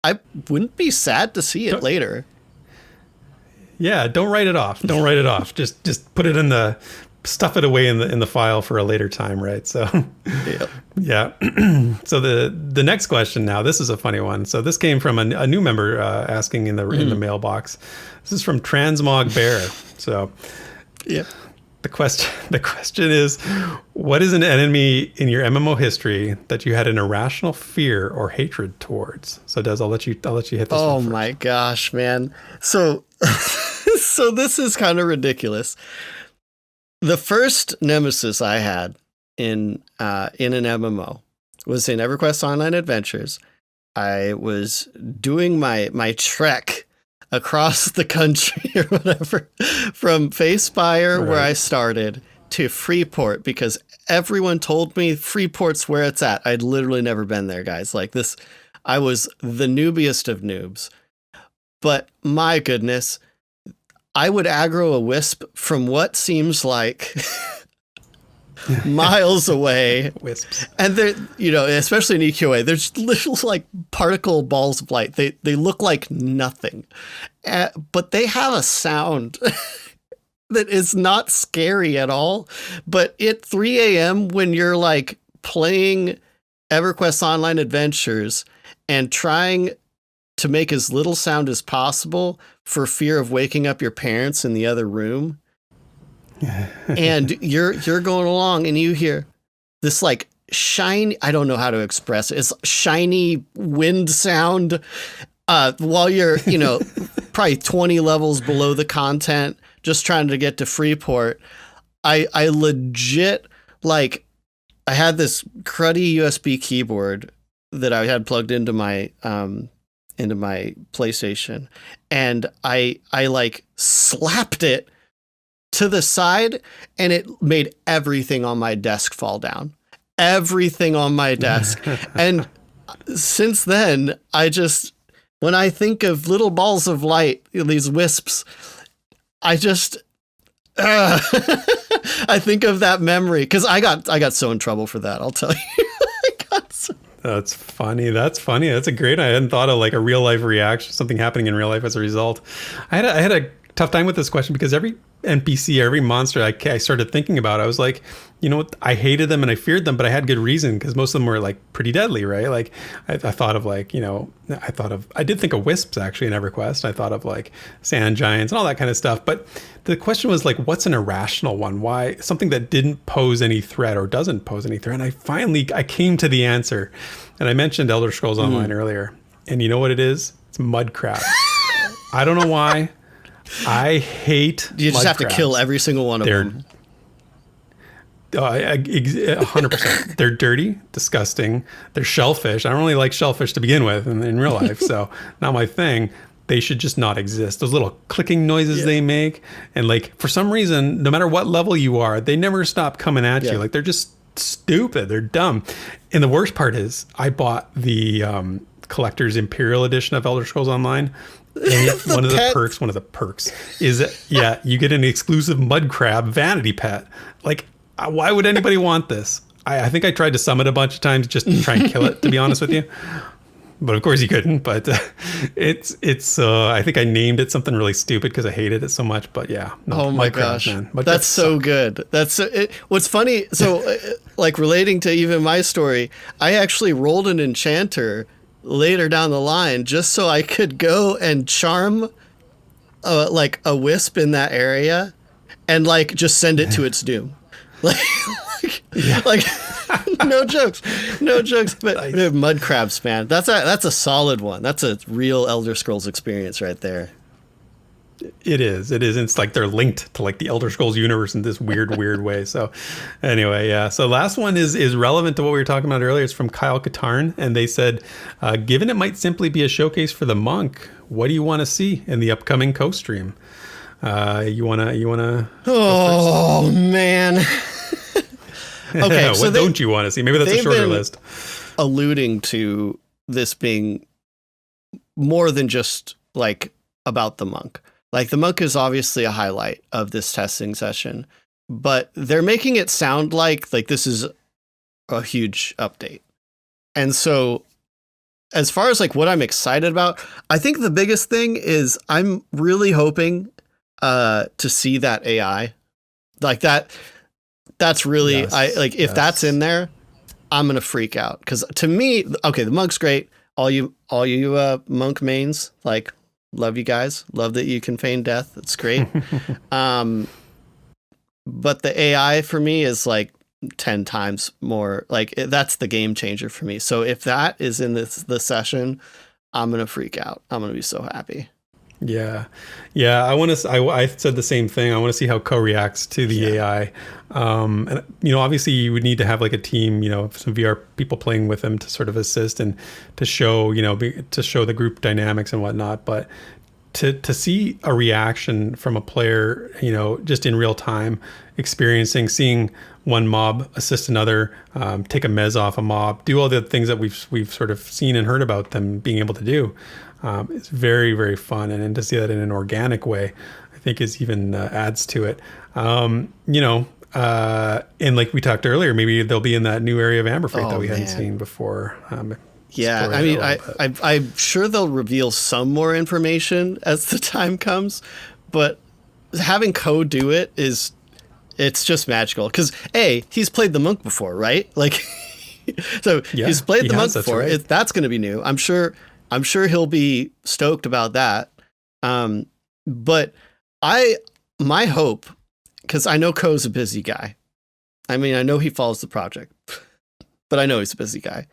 S2: I wouldn't be sad to see it later.
S1: Yeah, don't write it off. Don't write it off. Just put it stuff it away in the file for a later time, right? So yeah. So the next question now, this is a funny one. So this came from a new member asking in the mailbox. This is from Transmog Bear. So
S2: yeah.
S1: The question is, what is an enemy in your MMO history that you had an irrational fear or hatred towards? So Des, I'll let you hit this one first.
S2: Oh my gosh, man. So so this is kind of ridiculous. The first nemesis I had in an MMO was in EverQuest Online Adventures. I was doing my trek across the country or whatever from Pyre, where I started, to Freeport, because everyone told me Freeport's where it's at. I'd literally never been there, guys. I was the noobiest of noobs. But my goodness, I would aggro a wisp from what seems like miles away.
S1: Wisps.
S2: And they're, especially in EQA, there's little particle balls of light. They look like nothing. But they have a sound that is not scary at all. But at 3 a.m. when you're playing EverQuest Online Adventures and trying to make as little sound as possible for fear of waking up your parents in the other room. And you're going along and you hear this shiny, I don't know how to express it. It's shiny wind sound while you're, probably 20 levels below the content, just trying to get to Freeport. I legit, like, I had this cruddy USB keyboard that I had plugged into my PlayStation, and I like slapped it to the side, and it made everything on my desk fall down. Everything on my desk. And since then, when I think of little balls of light, these wisps, I just I think of that memory, because I got so in trouble for that, I'll tell you.
S1: That's funny. That's a great. I hadn't thought of like a real life reaction, something happening in real life as a result. I had a tough time with this question because every NPC, every monster I started thinking about, I was like, you know what? I hated them and I feared them, but I had good reason, because most of them were like pretty deadly, right? Like I thought of like, I did think of wisps actually in EverQuest. I thought of like sand giants and all that kind of stuff. But the question was like, what's an irrational one? Why something that didn't pose any threat or doesn't pose any threat? And I came to the answer, and I mentioned Elder Scrolls Online earlier, and you know what it is? It's mud crabs. I don't know why. I hate.
S2: You just have to kill every single one of them.
S1: 100%. They're dirty, disgusting. They're shellfish. I don't really like shellfish to begin with in real life, so not my thing. They should just not exist. Those little clicking noises they make, and like for some reason, no matter what level you are, they never stop coming at you. Like they're just stupid. They're dumb. And the worst part is, I bought the collector's Imperial edition of Elder Scrolls Online. And one of the perks is that, you get an exclusive mud crab vanity pet. Like, why would anybody want this? I think I tried to summon a bunch of times just to try and kill it, to be honest with you. But of course you couldn't. But it's I think I named it something really stupid because I hated it so much. But yeah. No,
S2: oh my gosh. Man. That's so good. What's funny. So like relating to even my story, I actually rolled an enchanter later down the line just so I could go and charm like a wisp in that area and like just send it to its doom. Like no jokes. But nice. Mud crabs, man. That's a solid one. That's a real Elder Scrolls experience right there.
S1: It is. It's like they're linked to like the Elder Scrolls universe in this weird way. So anyway, yeah. So last one is relevant to what we were talking about earlier. It's from Kyle Katarn, and they said, given it might simply be a showcase for the monk, what do you want to see in the upcoming co-stream? You wanna?
S2: Oh man. Okay.
S1: What don't you want to see? Maybe that's a shorter list.
S2: Alluding to this being more than just like about the monk. Like the monk is obviously a highlight of this testing session, but they're making it sound like this is a huge update. And so as far as like what I'm excited about, I think the biggest thing is I'm really hoping to see that AI like that. That's really, if that's in there, I'm going to freak out. Cause to me, okay, the monk's great. All you monk mains, like, love you guys. Love that you can feign death. It's great. But the AI for me is like 10 times more. Like that's the game changer for me. So if that is in the session, I'm going to freak out. I'm going to be so happy.
S1: Yeah. I said the same thing. I want to see how Co reacts to the AI. And obviously you would need to have like a team, some VR people playing with them to sort of assist and to show, to show the group dynamics and whatnot. But to see a reaction from a player, just in real time, seeing one mob assist another, take a mez off a mob, do all the things that we've sort of seen and heard about them being able to do. It's very, very fun. And to see that in an organic way, I think is even adds to it. And like we talked earlier, maybe they'll be in that new area of Amber Freight that we hadn't seen before.
S2: Yeah, I mean, I'm sure they'll reveal some more information as the time comes, but having Co do it's just magical. Because he's played the monk before, right? Like, so he's played the monk before. Right. That's going to be new. I'm sure he'll be stoked about that. But my hope, because I know Co's a busy guy. I mean, I know he follows the project, but I know he's a busy guy.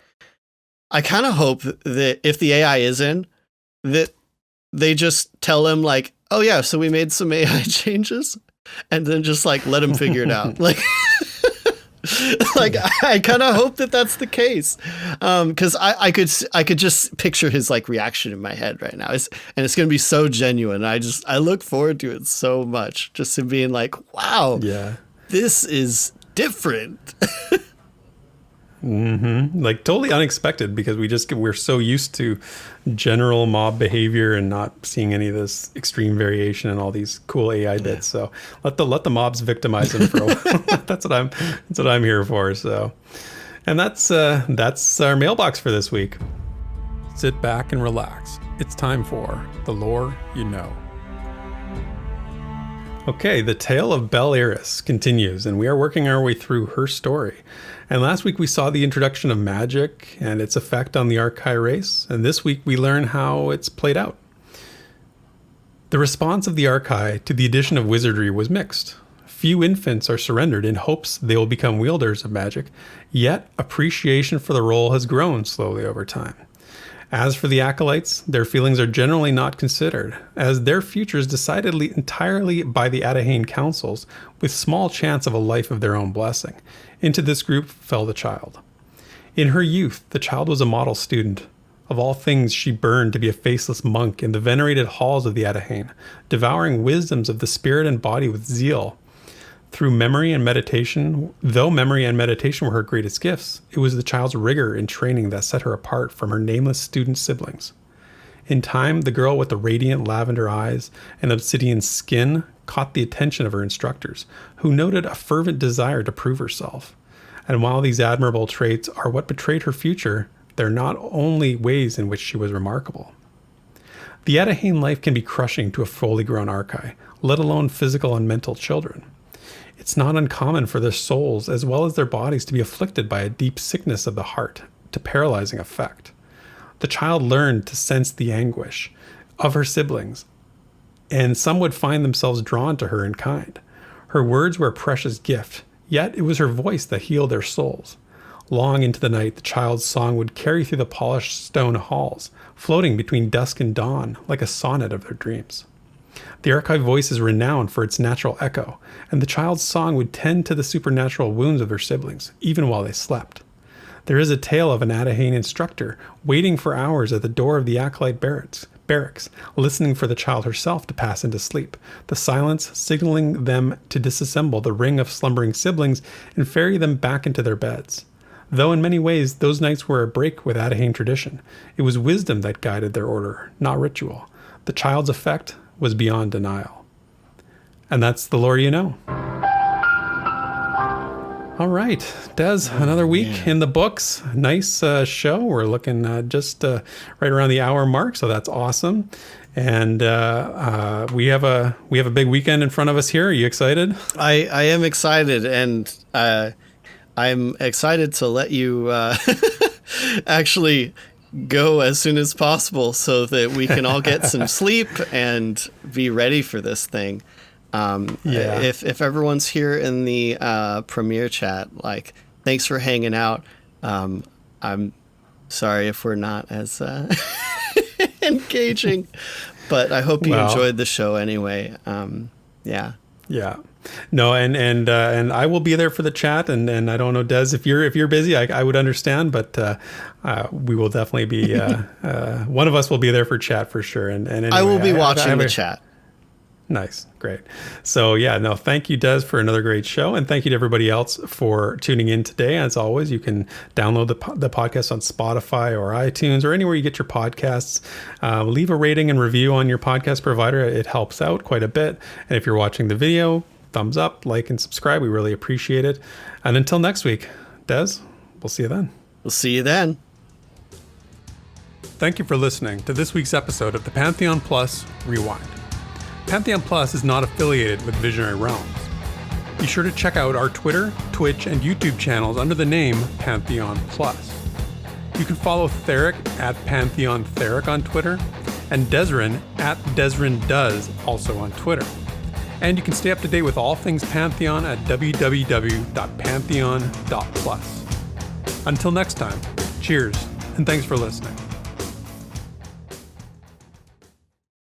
S2: I kind of hope that if the AI is in, that they just tell him like, oh yeah, so we made some AI changes. and then just like let him figure it out. Like, like I kind of hope that that's the case, because I could just picture his like reaction in my head right now. And it's gonna be so genuine. I look forward to it so much. Just him being like, wow,
S1: yeah,
S2: this is different.
S1: Like totally unexpected, because we're so used to general mob behavior and not seeing any of this extreme variation and all these cool AI bits. So let the mobs victimize him for a while. That's what I'm here for. So, and that's our mailbox for this week. Sit back and relax. It's time for the lore you know. Okay, the tale of Belle Iris continues, and we are working our way through her story. And last week we saw the introduction of magic and its effect on the Archai race, and this week we learn how it's played out. The response of the Archai to the addition of wizardry was mixed. Few infants are surrendered in hopes they will become wielders of magic, yet appreciation for the role has grown slowly over time. As for the acolytes, their feelings are generally not considered, as their future is decided entirely by the Adahane councils, with small chance of a life of their own blessing. Into this group fell the child. In her youth, the child was a model student. Of all things, she burned to be a faceless monk in the venerated halls of the Adahane, devouring wisdoms of the spirit and body with zeal. Though memory and meditation were her greatest gifts, it was the child's rigor in training that set her apart from her nameless student siblings. In time, the girl with the radiant lavender eyes and obsidian skin caught the attention of her instructors, who noted a fervent desire to prove herself. And while these admirable traits are what betrayed her future, they're not only ways in which she was remarkable. The Adahane life can be crushing to a fully grown Archai, let alone physical and mental children. It's not uncommon for their souls as well as their bodies to be afflicted by a deep sickness of the heart to paralyzing effect. The child learned to sense the anguish of her siblings, and some would find themselves drawn to her in kind. Her words were a precious gift, yet it was her voice that healed their souls. Long into the night, the child's song would carry through the polished stone halls, floating between dusk and dawn like a sonnet of their dreams. The Archai voice is renowned for its natural echo, and the child's song would tend to the supernatural wounds of their siblings, even while they slept. There is a tale of an Adahane instructor waiting for hours at the door of the acolyte barracks, listening for the child herself to pass into sleep, the silence signaling them to disassemble the ring of slumbering siblings and ferry them back into their beds. Though in many ways those nights were a break with Adahane tradition, it was wisdom that guided their order, not ritual. The child's effect was beyond denial. And that's the lore you know. All right, Des, another week in the books. Nice show. We're looking just right around the hour mark, so that's awesome. And we have a big weekend in front of us here. Are you excited?
S2: I am excited, and I'm excited to let you actually go as soon as possible so that we can all get some sleep and be ready for this thing. If everyone's here in the premiere chat, like, thanks for hanging out. I'm sorry if we're not as engaging, but I hope you enjoyed the show anyway. Yeah.
S1: No, and I will be there for the chat, and I don't know, Des, if you're busy, I would understand, but we will definitely be one of us will be there for chat for sure. And anyway,
S2: I will be watching the chat.
S1: Nice, great. So thank you, Des, for another great show, and thank you to everybody else for tuning in today. As always, you can download the podcast on Spotify or iTunes or anywhere you get your podcasts. Leave a rating and review on your podcast provider. It helps out quite a bit. And if you're watching the video, thumbs up, like, and subscribe. We really appreciate it. And until next week, Des, we'll see you then.
S2: We'll see you then.
S1: Thank you for listening to this week's episode of the Pantheon Plus Rewind. Pantheon Plus is not affiliated with Visionary Realms. Be sure to check out our Twitter, Twitch, and YouTube channels under the name Pantheon Plus. You can follow Theric at Pantheon Theric on Twitter, and Desrin at DesrinDoes also on Twitter. And you can stay up to date with all things Pantheon at www.pantheon.plus. Until next time, cheers, and thanks for listening.